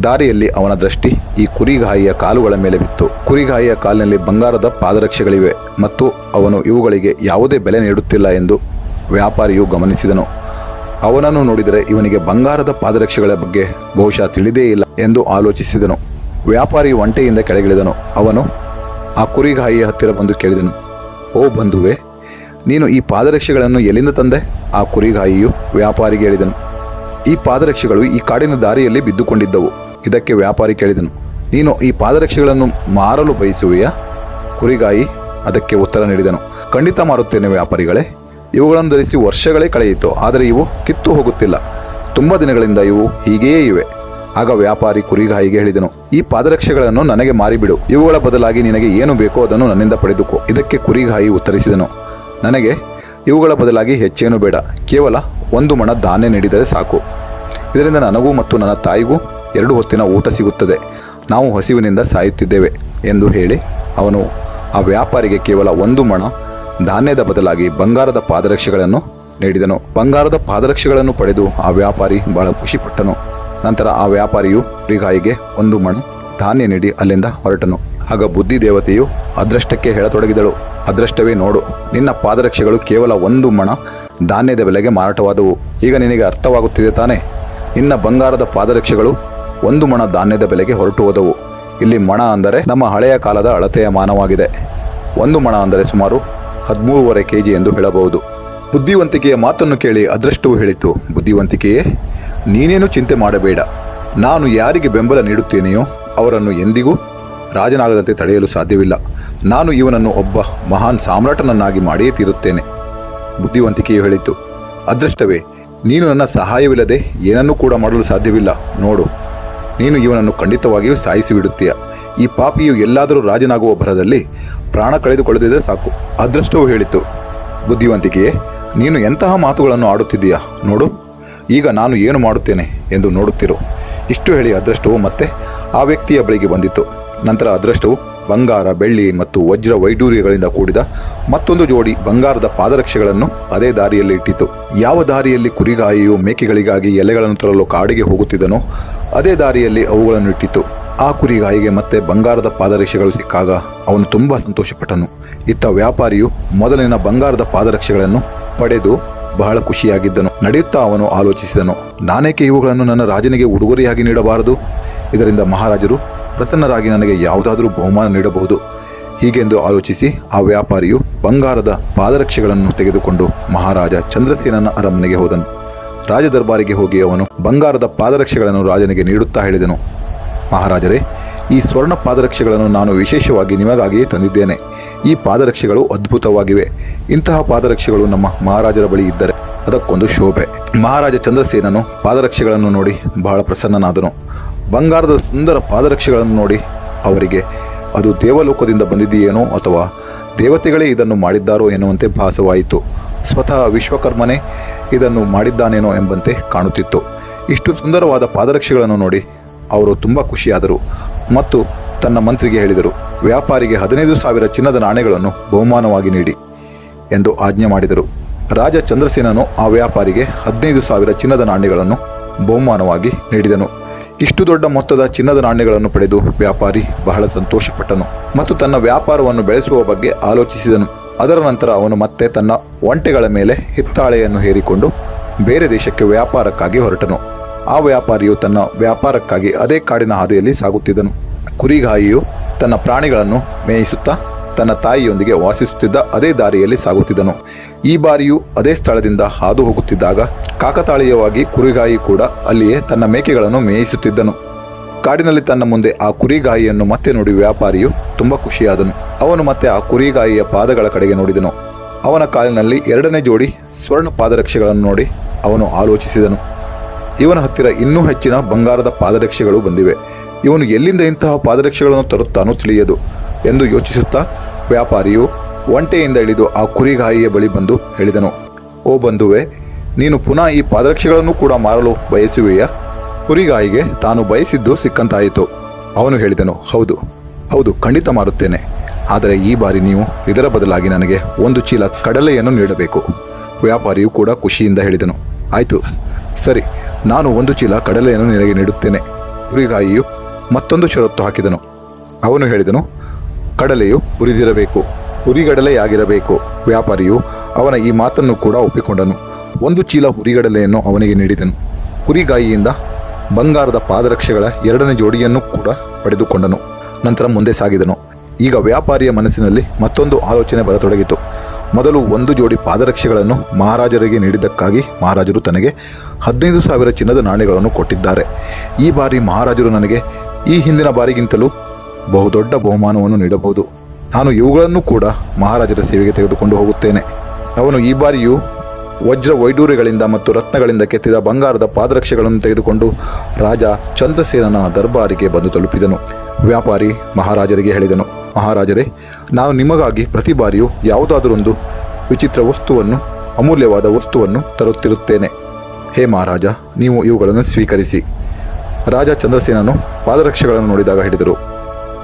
ದಾರಿಯಲ್ಲಿ ಅವನ ದೃಷ್ಟಿ ಈ ಕುರಿಗಾಯಿಯ ಕಾಲುಗಳ ಮೇಲೆ ಬಿತ್ತು. ಕುರಿಗಾಯಿಯ ಕಾಲಿನಲ್ಲಿ ಬಂಗಾರದ ಪಾದರಕ್ಷೆಗಳಿವೆ ಮತ್ತು ಅವನು ಇವುಗಳಿಗೆ ಯಾವುದೇ ಬೆಲೆ ನೀಡುತ್ತಿಲ್ಲ ಎಂದು ವ್ಯಾಪಾರಿಯು ಗಮನಿಸಿದನು. ಅವನನ್ನು ನೋಡಿದರೆ ಇವನಿಗೆ ಬಂಗಾರದ ಪಾದರಕ್ಷೆಗಳ ಬಗ್ಗೆ ಬಹುಶಃ ತಿಳಿದೇ ಇಲ್ಲ ಎಂದು ಆಲೋಚಿಸಿದನು. ವ್ಯಾಪಾರಿ ಒಂಟೆಯಿಂದ ಕೆಳಗಿಳಿದನು. ಅವನು ಆ ಕುರಿಗಾಯಿಯ ಹತ್ತಿರ ಬಂದು ಕೇಳಿದನು, ಓ ಬಂಧುವೆ, ನೀನು ಈ ಪಾದರಕ್ಷೆಗಳನ್ನು ಎಲ್ಲಿಂದ ತಂದೆ? ಆ ಕುರಿಗಾಯಿಯು ವ್ಯಾಪಾರಿಗೆ ಹೇಳಿದನು, ಈ ಪಾದರಕ್ಷೆಗಳು ಈ ಕಾಡಿನ ದಾರಿಯಲ್ಲಿ ಬಿದ್ದುಕೊಂಡಿದ್ದವು. ಇದಕ್ಕೆ ವ್ಯಾಪಾರಿ ಕೇಳಿದನು, ನೀನು ಈ ಪಾದರಕ್ಷೆಗಳನ್ನು ಮಾರಲು ಬಯಸುವೆಯಾ? ಕುರಿಗಾಯಿ ಅದಕ್ಕೆ ಉತ್ತರ ನೀಡಿದನು, ಖಂಡಿತ ಮಾರುತ್ತೇನೆ ವ್ಯಾಪಾರಿಗಳೇ. ಇವುಗಳನ್ನು ಧರಿಸಿ ವರ್ಷಗಳೇ ಕಳೆಯಿತು, ಆದರೆ ಇವು ಕಿತ್ತು ಹೋಗುತ್ತಿಲ್ಲ. ತುಂಬ ದಿನಗಳಿಂದ ಇವು ಹೀಗೆಯೇ ಇವೆ. ಆಗ ವ್ಯಾಪಾರಿ ಕುರಿಗಾಯಿಗೆ ಹೇಳಿದನು, ಈ ಪಾದರಕ್ಷೆಗಳನ್ನು ನನಗೆ ಮಾರಿಬಿಡು, ಇವುಗಳ ಬದಲಾಗಿ ನಿನಗೆ ಏನು ಬೇಕೋ ಅದನ್ನು ನನ್ನಿಂದ ಪಡೆದುಕೋ. ಇದಕ್ಕೆ ಕುರಿಗಾಯಿ ಉತ್ತರಿಸಿದನು, ನನಗೆ ಇವುಗಳ ಬದಲಾಗಿ ಹೆಚ್ಚೇನು ಬೇಡ, ಕೇವಲ 1 ಮಣ ಧಾನ್ಯ ನೀಡಿದರೆ ಸಾಕು. ಇದರಿಂದ ನನಗೂ ಮತ್ತು ನನ್ನ ತಾಯಿಗೂ 2 ಹೊತ್ತಿನ ಊಟ ಸಿಗುತ್ತದೆ. ನಾವು ಹಸಿವಿನಿಂದ ಸಾಯುತ್ತಿದ್ದೇವೆ ಎಂದು ಹೇಳಿ ಅವನು ಆ ವ್ಯಾಪಾರಿಗೆ ಕೇವಲ 1 ಮಣ ಧಾನ್ಯದ ಬದಲಾಗಿ ಬಂಗಾರದ ಪಾದರಕ್ಷೆಗಳನ್ನು ನೀಡಿದನು. ಬಂಗಾರದ ಪಾದರಕ್ಷೆಗಳನ್ನು ಪಡೆದು ಆ ವ್ಯಾಪಾರಿ ಬಹಳ ಖುಷಿಪಟ್ಟನು. ನಂತರ ಆ ವ್ಯಾಪಾರಿಯು ಕುರಿಗಾಯಿಗೆ 1 ಮಣ ಧಾನ್ಯ ನೀಡಿ ಅಲ್ಲಿಂದ ಹೊರಟನು. ಆಗ ಬುದ್ಧಿ ದೇವತೆಯು ಅದೃಷ್ಟಕ್ಕೆ ಹೇಳತೊಡಗಿದಳು, ಅದೃಷ್ಟವೇ ನೋಡು, ನಿನ್ನ ಪಾದರಕ್ಷೆಗಳು ಕೇವಲ 1 ಮಣ ಧಾನ್ಯದ ಬೆಲೆಗೆ ಮಾರಾಟವಾದವು. ಈಗ ನಿನಗೆ ಅರ್ಥವಾಗುತ್ತಿದೆ ತಾನೇ? ನಿನ್ನ ಬಂಗಾರದ ಪಾದರಕ್ಷೆಗಳು 1 ಮಣ ಧಾನ್ಯದ ಬೆಲೆಗೆ ಹೊರಟು ಹೋದವು. ಇಲ್ಲಿ ಮಣ ಅಂದರೆ ನಮ್ಮ ಹಳೆಯ ಕಾಲದ ಅಳತೆಯ ಮಾನವಾಗಿದೆ. 1 ಮಣ ಅಂದರೆ ಸುಮಾರು 13.5 kg ಎಂದು ಹೇಳಬಹುದು. ಬುದ್ಧಿವಂತಿಕೆಯ ಮಾತನ್ನು ಕೇಳಿ ಅದೃಷ್ಟವು ಹೇಳಿತು, ಬುದ್ಧಿವಂತಿಕೆಯೇ, ನೀನೇನು ಚಿಂತೆ ಮಾಡಬೇಡ. ನಾನು ಯಾರಿಗೆ ಬೆಂಬಲ ನೀಡುತ್ತೇನೆಯೋ ಅವರನ್ನು ಎಂದಿಗೂ ರಾಜನಾಗದಂತೆ ತಡೆಯಲು ಸಾಧ್ಯವಿಲ್ಲ. ನಾನು ಇವನನ್ನು ಒಬ್ಬ ಮಹಾನ್ ಸಾಮ್ರಾಟನನ್ನಾಗಿ ಮಾಡಿಯೇ ತೀರುತ್ತೇನೆ. ಬುದ್ಧಿವಂತಿಕೆಯು ಹೇಳಿತು, ಅದೃಷ್ಟವೇ, ನೀನು ನನ್ನ ಸಹಾಯವಿಲ್ಲದೆ ಏನನ್ನೂ ಕೂಡ ಮಾಡಲು ಸಾಧ್ಯವಿಲ್ಲ. ನೋಡು, ನೀನು ಇವನನ್ನು ಖಂಡಿತವಾಗಿಯೂ ಸಾಯಿಸಿಬಿಡುತ್ತೀಯ. ಈ ಪಾಪಿಯು ಎಲ್ಲಾದರೂ ರಾಜನಾಗುವ ಭರದಲ್ಲಿ ಪ್ರಾಣ ಕಳೆದುಕೊಳ್ಳದಿದ್ದರೆ ಸಾಕು. ಅದೃಷ್ಟವು ಹೇಳಿತು, ಬುದ್ಧಿವಂತಿಕೆಯೇ, ನೀನು ಎಂತಹ ಮಾತುಗಳನ್ನು ಆಡುತ್ತಿದ್ದೀಯಾ? ನೋಡು, ಈಗ ನಾನು ಏನು ಮಾಡುತ್ತೇನೆ ಎಂದು ನೋಡುತ್ತಿರು. ಇಷ್ಟು ಹೇಳಿ ಅದೃಷ್ಟವು ಮತ್ತೆ ಆ ವ್ಯಕ್ತಿಯ ಬಳಿಗೆ ಬಂದಿತು. ನಂತರ ಅದೃಷ್ಟವು ಬಂಗಾರ, ಬೆಳ್ಳಿ ಮತ್ತು ವಜ್ರ ವೈಡೂರ್ಯಗಳಿಂದ ಕೂಡಿದ ಮತ್ತೊಂದು ಜೋಡಿ ಬಂಗಾರದ ಪಾದರಕ್ಷೆಗಳನ್ನು ಅದೇ ದಾರಿಯಲ್ಲಿ ಇಟ್ಟಿತು. ಯಾವ ದಾರಿಯಲ್ಲಿ ಕುರಿಗಾಯಿಯು ಮೇಕೆಗಳಿಗಾಗಿ ಎಲೆಗಳನ್ನು ತರಲು ಕಾಡಿಗೆ ಹೋಗುತ್ತಿದ್ದನೋ ಅದೇ ದಾರಿಯಲ್ಲಿ ಅವುಗಳನ್ನು ಇಟ್ಟಿತು. ಆ ಕುರಿಗಾಯಿಗೆ ಮತ್ತೆ ಬಂಗಾರದ ಪಾದರಕ್ಷೆಗಳು ಸಿಕ್ಕಾಗ ಅವನು ತುಂಬ ಸಂತೋಷಪಟ್ಟನು. ಇತ್ತ ವ್ಯಾಪಾರಿಯು ಮೊದಲಿನ ಬಂಗಾರದ ಪಾದರಕ್ಷೆಗಳನ್ನು ಪಡೆದು ಬಹಳ ಖುಷಿಯಾಗಿದ್ದನು. ನಡೆಯುತ್ತಾ ಅವನು ಆಲೋಚಿಸಿದನು, ನಾನೇಕೆ ಇವುಗಳನ್ನು ನನ್ನ ರಾಜನಿಗೆ ಉಡುಗೊರೆಯಾಗಿ ನೀಡಬಾರದು? ಇದರಿಂದ ಮಹಾರಾಜರು ಪ್ರಸನ್ನರಾಗಿ ನನಗೆ ಯಾವುದಾದರೂ ಬಹುಮಾನ ನೀಡಬಹುದು. ಹೀಗೆಂದು ಆಲೋಚಿಸಿ ಆ ವ್ಯಾಪಾರಿಯು ಬಂಗಾರದ ಪಾದರಕ್ಷೆಗಳನ್ನು ತೆಗೆದುಕೊಂಡು ಮಹಾರಾಜ ಚಂದ್ರಸೇನನ ಅರಮನೆಗೆ ಹೋದನು. ರಾಜ ದರ್ಬಾರಿಗೆ ಹೋಗಿ ಅವನು ಬಂಗಾರದ ಪಾದರಕ್ಷೆಗಳನ್ನು ರಾಜನಿಗೆ ನೀಡುತ್ತಾ ಹೇಳಿದನು, ಮಹಾರಾಜರೇ, ಈ ಸ್ವರ್ಣ ಪಾದರಕ್ಷೆಗಳನ್ನು ನಾನು ವಿಶೇಷವಾಗಿ ನಿಮಗಾಗಿಯೇ ತಂದಿದ್ದೇನೆ. ಈ ಪಾದರಕ್ಷೆಗಳು ಅದ್ಭುತವಾಗಿವೆ. ಇಂತಹ ಪಾದರಕ್ಷೆಗಳು ನಮ್ಮ ಮಹಾರಾಜರ ಬಳಿ ಇದ್ದರೆ ಅದಕ್ಕೊಂದು ಶೋಭೆ. ಮಹಾರಾಜ ಚಂದ್ರಸೇನನು ಪಾದರಕ್ಷೆಗಳನ್ನು ನೋಡಿ ಬಹಳ ಪ್ರಸನ್ನನಾದನು. ಬಂಗಾರದ ಸುಂದರ ಪಾದರಕ್ಷೆಗಳನ್ನು ನೋಡಿ ಅವರಿಗೆ ಅದು ದೇವಲೋಕದಿಂದ ಬಂದಿದೆಯೇನೋ ಅಥವಾ ದೇವತೆಗಳೇ ಇದನ್ನು ಮಾಡಿದ್ದಾರೋ ಎನ್ನುವಂತೆ ಭಾಸವಾಯಿತು. ಸ್ವತಃ ವಿಶ್ವಕರ್ಮನೇ ಇದನ್ನು ಮಾಡಿದ್ದಾನೇನೋ ಎಂಬಂತೆ ಕಾಣುತ್ತಿತ್ತು. ಇಷ್ಟು ಸುಂದರವಾದ ಪಾದರಕ್ಷೆಗಳನ್ನು ನೋಡಿ ಅವರು ತುಂಬ ಖುಷಿಯಾದರು ಮತ್ತು ತನ್ನ ಮಂತ್ರಿಗೆ ಹೇಳಿದರು, ವ್ಯಾಪಾರಿಗೆ 15,000 ಚಿನ್ನದ ನಾಣ್ಯಗಳನ್ನು ಬಹುಮಾನವಾಗಿ ನೀಡಿ ಎಂದು ಆಜ್ಞೆ ಮಾಡಿದರು. ರಾಜ ಚಂದ್ರಸೇನನು ಆ ವ್ಯಾಪಾರಿಗೆ 15,000 ಚಿನ್ನದ ನಾಣ್ಯಗಳನ್ನು ಬಹುಮಾನವಾಗಿ ನೀಡಿದನು. ಇಷ್ಟು ದೊಡ್ಡ ಮೊತ್ತದ ಚಿನ್ನದ ನಾಣ್ಯಗಳನ್ನು ಪಡೆದು ವ್ಯಾಪಾರಿ ಬಹಳ ಸಂತೋಷಪಟ್ಟನು ಮತ್ತು ತನ್ನ ವ್ಯಾಪಾರವನ್ನು ಬೆಳೆಸುವ ಬಗ್ಗೆ ಆಲೋಚಿಸಿದನು. ಅದರ ನಂತರ ಅವನು ಮತ್ತೆ ತನ್ನ ಒಂಟೆಗಳ ಮೇಲೆ ಹಿತ್ತಾಳೆಯನ್ನು ಹೇರಿಕೊಂಡು ಬೇರೆ ದೇಶಕ್ಕೆ ವ್ಯಾಪಾರಕ್ಕಾಗಿ ಹೊರಟನು. ಆ ವ್ಯಾಪಾರಿಯು ತನ್ನ ವ್ಯಾಪಾರಕ್ಕಾಗಿ ಅದೇ ಕಾಡಿನ ಹಾದಿಯಲ್ಲಿ ಸಾಗುತ್ತಿದ್ದನು. ಕುರಿಗಾಯಿಯು ತನ್ನ ಪ್ರಾಣಿಗಳನ್ನು ಮೇಯಿಸುತ್ತಾ ತನ್ನ ತಾಯಿಯೊಂದಿಗೆ ವಾಸಿಸುತ್ತಿದ್ದ ಅದೇ ದಾರಿಯಲ್ಲಿ ಸಾಗುತ್ತಿದ್ದನು. ಈ ಬಾರಿಯೂ ಅದೇ ಸ್ಥಳದಿಂದ ಹಾದು ಹೋಗುತ್ತಿದ್ದಾಗ ಕಾಕತಾಳೀಯವಾಗಿ ಕುರಿಗಾಯಿ ಕೂಡ ಅಲ್ಲಿಯೇ ತನ್ನ ಮೇಕೆಗಳನ್ನು ಮೇಯಿಸುತ್ತಿದ್ದನು. ಕಾಡಿನಲ್ಲಿ ತನ್ನ ಮುಂದೆ ಆ ಕುರಿಗಾಯಿಯನ್ನು ಮತ್ತೆ ನೋಡಿ ವ್ಯಾಪಾರಿಯು ತುಂಬ ಖುಷಿಯಾದನು. ಅವನು ಮತ್ತೆ ಆ ಕುರಿಗಾಯಿಯ ಪಾದಗಳ ಕಡೆಗೆ ನೋಡಿದನು. ಅವನ ಕಾಲಿನಲ್ಲಿ 2ನೇ ಜೋಡಿ ಸ್ವರ್ಣ ಪಾದರಕ್ಷೆಗಳನ್ನು ನೋಡಿ ಅವನು ಆಲೋಚಿಸಿದನು, ಇವನ ಹತ್ತಿರ ಇನ್ನೂ ಹೆಚ್ಚಿನ ಬಂಗಾರದ ಪಾದರಕ್ಷೆಗಳು ಬಂದಿವೆ. ಇವನು ಎಲ್ಲಿಂದ ಇಂತಹ ಪಾದರಕ್ಷೆಗಳನ್ನು ತರುತ್ತಾನೋ ತಿಳಿಯದು ಎಂದು ಯೋಚಿಸುತ್ತಾ ವ್ಯಾಪಾರಿಯು ಒಂಟೆಯಿಂದ ಇಳಿದು ಆ ಕುರಿಗಾಯಿಯ ಬಳಿ ಬಂದು ಹೇಳಿದನು, ಓ ಬಂಧುವೆ, ನೀನು ಪುನಃ ಈ ಪಾದರಕ್ಷೆಗಳನ್ನು ಕೂಡ ಮಾರಲು ಬಯಸುವೆಯಾ? ಕುರಿಗಾಯಿಗೆ ತಾನು ಬಯಸಿದ್ದು ಸಿಕ್ಕಂತಾಯಿತು. ಅವನು ಹೇಳಿದನು, ಹೌದು, ಖಂಡಿತ ಮಾರುತ್ತೇನೆ. ಆದರೆ ಈ ಬಾರಿ ನೀವು ಇದರ ಬದಲಾಗಿ ನನಗೆ 1 ಚೀಲ ಕಡಲೆಯನ್ನು ನೀಡಬೇಕು. ವ್ಯಾಪಾರಿಯು ಕೂಡ ಖುಷಿಯಿಂದ ಹೇಳಿದನು, ಆಯಿತು, ಸರಿ, ನಾನು 1 ಚೀಲ ಕಡಲೆಯನ್ನು ನಿನಗೆ ನೀಡುತ್ತೇನೆ. ಕುರಿಗಾಯಿಯು ಮತ್ತೊಂದು ಷರತ್ತು ಹಾಕಿದನು. ಅವನು ಹೇಳಿದನು, ಕಡಲೆಯು ಹುರಿದಿರಬೇಕು, ಹುರಿಗಡಲೆಯಾಗಿರಬೇಕು. ವ್ಯಾಪಾರಿಯು ಅವನ ಈ ಮಾತನ್ನು ಕೂಡ ಒಪ್ಪಿಕೊಂಡನು. 1 ಚೀಲ ಹುರಿಗಡಲೆಯನ್ನು ಅವನಿಗೆ ನೀಡಿದನು. ಕುರಿಗಾಯಿಯಿಂದ ಬಂಗಾರದ ಪಾದರಕ್ಷೆಗಳ 2ನೇ ಜೋಡಿಯನ್ನು ಕೂಡ ಪಡೆದುಕೊಂಡನು. ನಂತರ ಮುಂದೆ ಸಾಗಿದನು. ಈಗ ವ್ಯಾಪಾರಿಯ ಮನಸ್ಸಿನಲ್ಲಿ ಮತ್ತೊಂದು ಆಲೋಚನೆ ಬರತೊಡಗಿತು. ಮೊದಲು 1 ಜೋಡಿ ಪಾದರಕ್ಷೆಗಳನ್ನು ಮಹಾರಾಜರಿಗೆ ನೀಡಿದ್ದಕ್ಕಾಗಿ ಮಹಾರಾಜರು ತನಗೆ 15,000 ಚಿನ್ನದ ನಾಣ್ಯಗಳನ್ನು ಕೊಟ್ಟಿದ್ದಾರೆ. ಈ ಬಾರಿ ಮಹಾರಾಜರು ನನಗೆ ಈ ಹಿಂದಿನ ಬಾರಿಗಿಂತಲೂ ಬಹುದೊಡ್ಡ ಬಹುಮಾನವನ್ನು ನೀಡಬಹುದು. ನಾನು ಇವುಗಳನ್ನು ಕೂಡ ಮಹಾರಾಜರ ಸೇವೆಗೆ ತೆಗೆದುಕೊಂಡು ಹೋಗುತ್ತೇನೆ. ಅವನು ಈ ಬಾರಿಯೂ ವಜ್ರ ವೈಡೂರ್ಯಗಳಿಂದ ಮತ್ತು ರತ್ನಗಳಿಂದ ಕೆತ್ತಿದ ಬಂಗಾರದ ಪಾದರಕ್ಷೆಗಳನ್ನು ತೆಗೆದುಕೊಂಡು ರಾಜ ಚಂದ್ರಸೇನನ ದರ್ಬಾರಿಗೆ ಬಂದು ತಲುಪಿದನು. ವ್ಯಾಪಾರಿ ಮಹಾರಾಜರಿಗೆ ಹೇಳಿದನು, ಮಹಾರಾಜರೇ, ನಾನು ನಿಮಗಾಗಿ ಪ್ರತಿ ಬಾರಿಯೂ ಯಾವುದಾದರೊಂದು ವಿಚಿತ್ರ ವಸ್ತುವನ್ನು, ಅಮೂಲ್ಯವಾದ ವಸ್ತುವನ್ನು ತರುತ್ತಿರುತ್ತೇನೆ. ಹೇ ಮಹಾರಾಜ, ನೀವು ಇವುಗಳನ್ನು ಸ್ವೀಕರಿಸಿ. ರಾಜ ಚಂದ್ರಸೇನನು ಪಾದರಕ್ಷೆಗಳನ್ನು ನೋಡಿದಾಗ ಹೇಳಿದರು,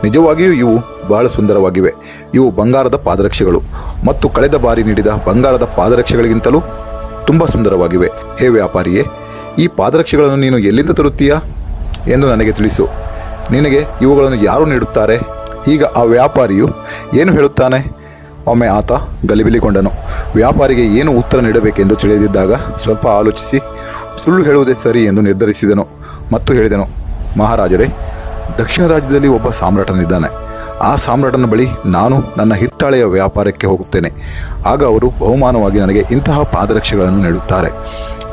ನಿಜವಾಗಿಯೂ ಇವು ಬಹಳ ಸುಂದರವಾಗಿವೆ. ಇವು ಬಂಗಾರದ ಪಾದರಕ್ಷೆಗಳು ಮತ್ತು ಕಳೆದ ಬಾರಿ ನೀಡಿದ ಬಂಗಾರದ ಪಾದರಕ್ಷೆಗಳಿಗಿಂತಲೂ ತುಂಬ ಸುಂದರವಾಗಿವೆ. ಹೇ ವ್ಯಾಪಾರಿಯೇ, ಈ ಪಾದರಕ್ಷೆಗಳನ್ನು ನೀನು ಎಲ್ಲಿಂದ ತರುತ್ತೀಯಾ ಎಂದು ನನಗೆ ತಿಳಿಸು. ನಿನಗೆ ಇವುಗಳನ್ನು ಯಾರು ನೀಡುತ್ತಾರೆ? ಈಗ ಆ ವ್ಯಾಪಾರಿಯು ಏನು ಹೇಳುತ್ತಾನೆ? ಒಮ್ಮೆ ಆತ ಗಲಿಬಿಲಿಗೊಂಡನು. ವ್ಯಾಪಾರಿಗೆ ಏನು ಉತ್ತರ ನೀಡಬೇಕೆಂದು ತಿಳಿದಿದ್ದಾಗ ಸ್ವಲ್ಪ ಆಲೋಚಿಸಿ ಸುಳ್ಳು ಹೇಳುವುದೇ ಸರಿ ಎಂದು ನಿರ್ಧರಿಸಿದನು ಮತ್ತು ಹೇಳಿದನು, ಮಹಾರಾಜರೇ, ದಕ್ಷಿಣ ರಾಜ್ಯದಲ್ಲಿ ಒಬ್ಬ ಸಾಮ್ರಾಟನಿದ್ದಾನೆ. ಆ ಸಾಮ್ರಾಟನ ಬಳಿ ನಾನು ನನ್ನ ಹಿತ್ತಾಳೆಯ ವ್ಯಾಪಾರಕ್ಕೆ ಹೋಗುತ್ತೇನೆ. ಆಗ ಅವರು ಬಹುಮಾನವಾಗಿ ನನಗೆ ಇಂತಹ ಪಾದರಕ್ಷೆಗಳನ್ನು ನೀಡುತ್ತಾರೆ.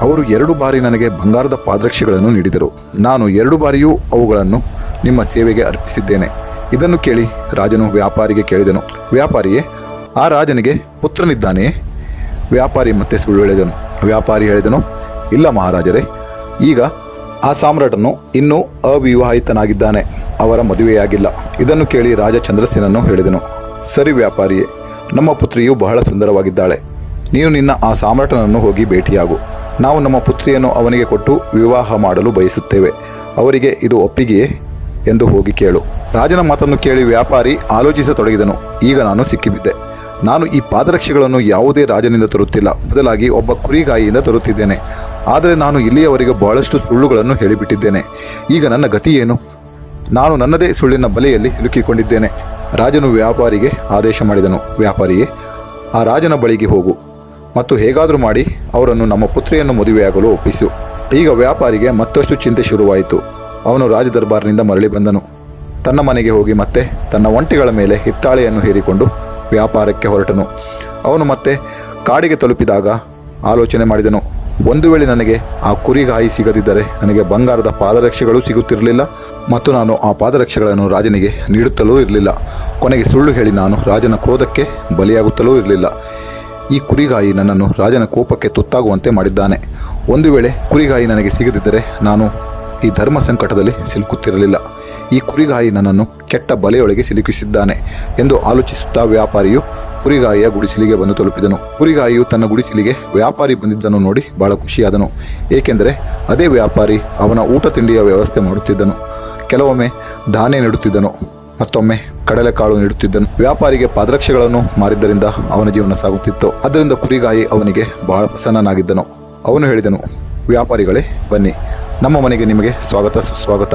ಅವರು 2 ಬಾರಿ ನನಗೆ ಬಂಗಾರದ ಪಾದರಕ್ಷೆಗಳನ್ನು ನೀಡಿದರು. ನಾನು 2 ಬಾರಿಯೂ ಅವುಗಳನ್ನು ನಿಮ್ಮ ಸೇವೆಗೆ ಅರ್ಪಿಸಿದ್ದೇನೆ. ಇದನ್ನು ಕೇಳಿ ರಾಜನು ವ್ಯಾಪಾರಿಗೆ ಕೇಳಿದನು, ವ್ಯಾಪಾರಿಯೇ, ಆ ರಾಜನಿಗೆ ಪುತ್ರನಿದ್ದಾನೆಯೇ? ವ್ಯಾಪಾರಿ ಮತ್ತೆ ಸುಳ್ಳು ಹೇಳಿದನು. ವ್ಯಾಪಾರಿ ಹೇಳಿದನು, ಇಲ್ಲ ಮಹಾರಾಜರೇ, ಈಗ ಆ ಸಾಮ್ರಾಟನು ಇನ್ನೂ ಅವಿವಾಹಿತನಾಗಿದ್ದಾನೆ. ಅವರ ಮದುವೆಯಾಗಿಲ್ಲ. ಇದನ್ನು ಕೇಳಿ ರಾಜ ಚಂದ್ರಸೇನನು ಹೇಳಿದನು, ಸರಿ ವ್ಯಾಪಾರಿಯೇ, ನಮ್ಮ ಪುತ್ರಿಯು ಬಹಳ ಸುಂದರವಾಗಿದ್ದಾಳೆ. ನೀನು ನಿನ್ನ ಆ ಸಾಮ್ರಾಟನನ್ನು ಹೋಗಿ ಭೇಟಿಯಾಗು. ನಾವು ನಮ್ಮ ಪುತ್ರಿಯನ್ನು ಅವನಿಗೆ ಕೊಟ್ಟು ವಿವಾಹ ಮಾಡಲು ಬಯಸುತ್ತೇವೆ. ಅವರಿಗೆ ಇದು ಒಪ್ಪಿಗೆಯೇ ಎಂದು ಹೋಗಿ ಕೇಳು. ರಾಜನ ಮಾತನ್ನು ಕೇಳಿ ವ್ಯಾಪಾರಿ ಆಲೋಚಿಸತೊಡಗಿದನು. ಈಗ ನಾನು ಸಿಕ್ಕಿಬಿದ್ದೆ. ನಾನು ಈ ಪಾದರಕ್ಷೆಗಳನ್ನು ಯಾವುದೇ ರಾಜನಿಂದ ತರುತ್ತಿಲ್ಲ, ಬದಲಾಗಿ ಒಬ್ಬ ಕುರಿಗಾಯಿಯಿಂದ ತರುತ್ತಿದ್ದೇನೆ. ಆದರೆ ನಾನು ಇಲ್ಲಿಯವರೆಗೆ ಬಹಳಷ್ಟು ಸುಳ್ಳುಗಳನ್ನು ಹೇಳಿಬಿಟ್ಟಿದ್ದೇನೆ. ಈಗ ನನ್ನ ಗತಿ ಏನು? ನಾನು ನನ್ನದೇ ಸುಳ್ಳಿನ ಬಲೆಯಲ್ಲಿ ಸಿಲುಕಿಕೊಂಡಿದ್ದೇನೆ. ರಾಜನು ವ್ಯಾಪಾರಿಗೆ ಆದೇಶ ಮಾಡಿದನು, ವ್ಯಾಪಾರಿಯೇ, ಆ ರಾಜನ ಬಳಿಗೆ ಹೋಗು ಮತ್ತು ಹೇಗಾದರೂ ಮಾಡಿ ಅವರನ್ನು ನಮ್ಮ ಪುತ್ರಿಯನ್ನು ಮದುವೆಯಾಗಲು ಒಪ್ಪಿಸು. ಈಗ ವ್ಯಾಪಾರಿಗೆ ಮತ್ತಷ್ಟು ಚಿಂತೆ ಶುರುವಾಯಿತು. ಅವನು ರಾಜದರ್ಬಾರ್ನಿಂದ ಮರಳಿ ಬಂದನು. ತನ್ನ ಮನೆಗೆ ಹೋಗಿ ಮತ್ತೆ ತನ್ನ ಒಂಟೆಗಳ ಮೇಲೆ ಹಿತ್ತಾಳೆಯನ್ನು ಹೇರಿಕೊಂಡು ವ್ಯಾಪಾರಕ್ಕೆ ಹೊರಟನು. ಅವನು ಮತ್ತೆ ಕಾಡಿಗೆ ತಲುಪಿದಾಗ ಆಲೋಚನೆ ಮಾಡಿದನು, ಒಂದು ವೇಳೆ ನನಗೆ ಆ ಕುರಿಗಾಯಿ ಸಿಗದಿದ್ದರೆ ನನಗೆ ಬಂಗಾರದ ಪಾದರಕ್ಷೆಗಳು ಸಿಗುತ್ತಿರಲಿಲ್ಲ ಮತ್ತು ನಾನು ಆ ಪಾದರಕ್ಷೆಗಳನ್ನು ರಾಜನಿಗೆ ನೀಡುತ್ತಲೂ ಇರಲಿಲ್ಲ. ಕೊನೆಗೆ ಸುಳ್ಳು ಹೇಳಿ ನಾನು ರಾಜನ ಕ್ರೋಧಕ್ಕೆ ಬಲಿಯಾಗುತ್ತಲೂ ಇರಲಿಲ್ಲ. ಈ ಕುರಿಗಾಯಿ ನನ್ನನ್ನು ರಾಜನ ಕೋಪಕ್ಕೆ ತುತ್ತಾಗುವಂತೆ ಮಾಡಿದ್ದಾನೆ. ಒಂದು ವೇಳೆ ಕುರಿಗಾಯಿ ನನಗೆ ಸಿಗದಿದ್ದರೆ ನಾನು ಈ ಧರ್ಮ ಸಂಕಟದಲ್ಲಿ ಸಿಲುಕುತ್ತಿರಲಿಲ್ಲ. ಈ ಕುರಿಗಾಯಿ ನನ್ನನ್ನು ಕೆಟ್ಟ ಬಲೆಯೊಳಗೆ ಸಿಲುಕಿಸಿದ್ದಾನೆ ಎಂದು ಆಲೋಚಿಸುತ್ತಾ ವ್ಯಾಪಾರಿಯು ಕುರಿಗಾಯಿಯ ಗುಡಿಸಲಿಗೆ ಬಂದು ತಲುಪಿದನು. ಕುರಿಗಾಯಿಯು ತನ್ನ ಗುಡಿಸಲಿಗೆ ವ್ಯಾಪಾರಿ ಬಂದಿದ್ದನ್ನು ನೋಡಿ ಬಹಳ ಖುಷಿಯಾದನು. ಏಕೆಂದರೆ ಅದೇ ವ್ಯಾಪಾರಿ ಅವನ ಊಟ ತಿಂಡಿಯ ವ್ಯವಸ್ಥೆ ಮಾಡುತ್ತಿದ್ದನು. ಕೆಲವೊಮ್ಮೆ ಧಾನ್ಯ ನೀಡುತ್ತಿದ್ದನು, ಮತ್ತೊಮ್ಮೆ ಕಡಲೆಕಾಳು ನೀಡುತ್ತಿದ್ದನು. ವ್ಯಾಪಾರಿಗೆ ಪಾದರಕ್ಷೆಗಳನ್ನು ಮಾರಿದ್ದರಿಂದ ಅವನ ಜೀವನ ಸಾಗುತ್ತಿತ್ತು. ಅದರಿಂದ ಕುರಿಗಾಯಿ ಅವನಿಗೆ ಬಹಳ ಪ್ರಸನ್ನನಾಗಿದ್ದನು. ಅವನು ಹೇಳಿದನು, ವ್ಯಾಪಾರಿಗಳೇ, ಬನ್ನಿ, ನಮ್ಮ ಮನೆಗೆ ನಿಮಗೆ ಸ್ವಾಗತ ಸುಸ್ವಾಗತ.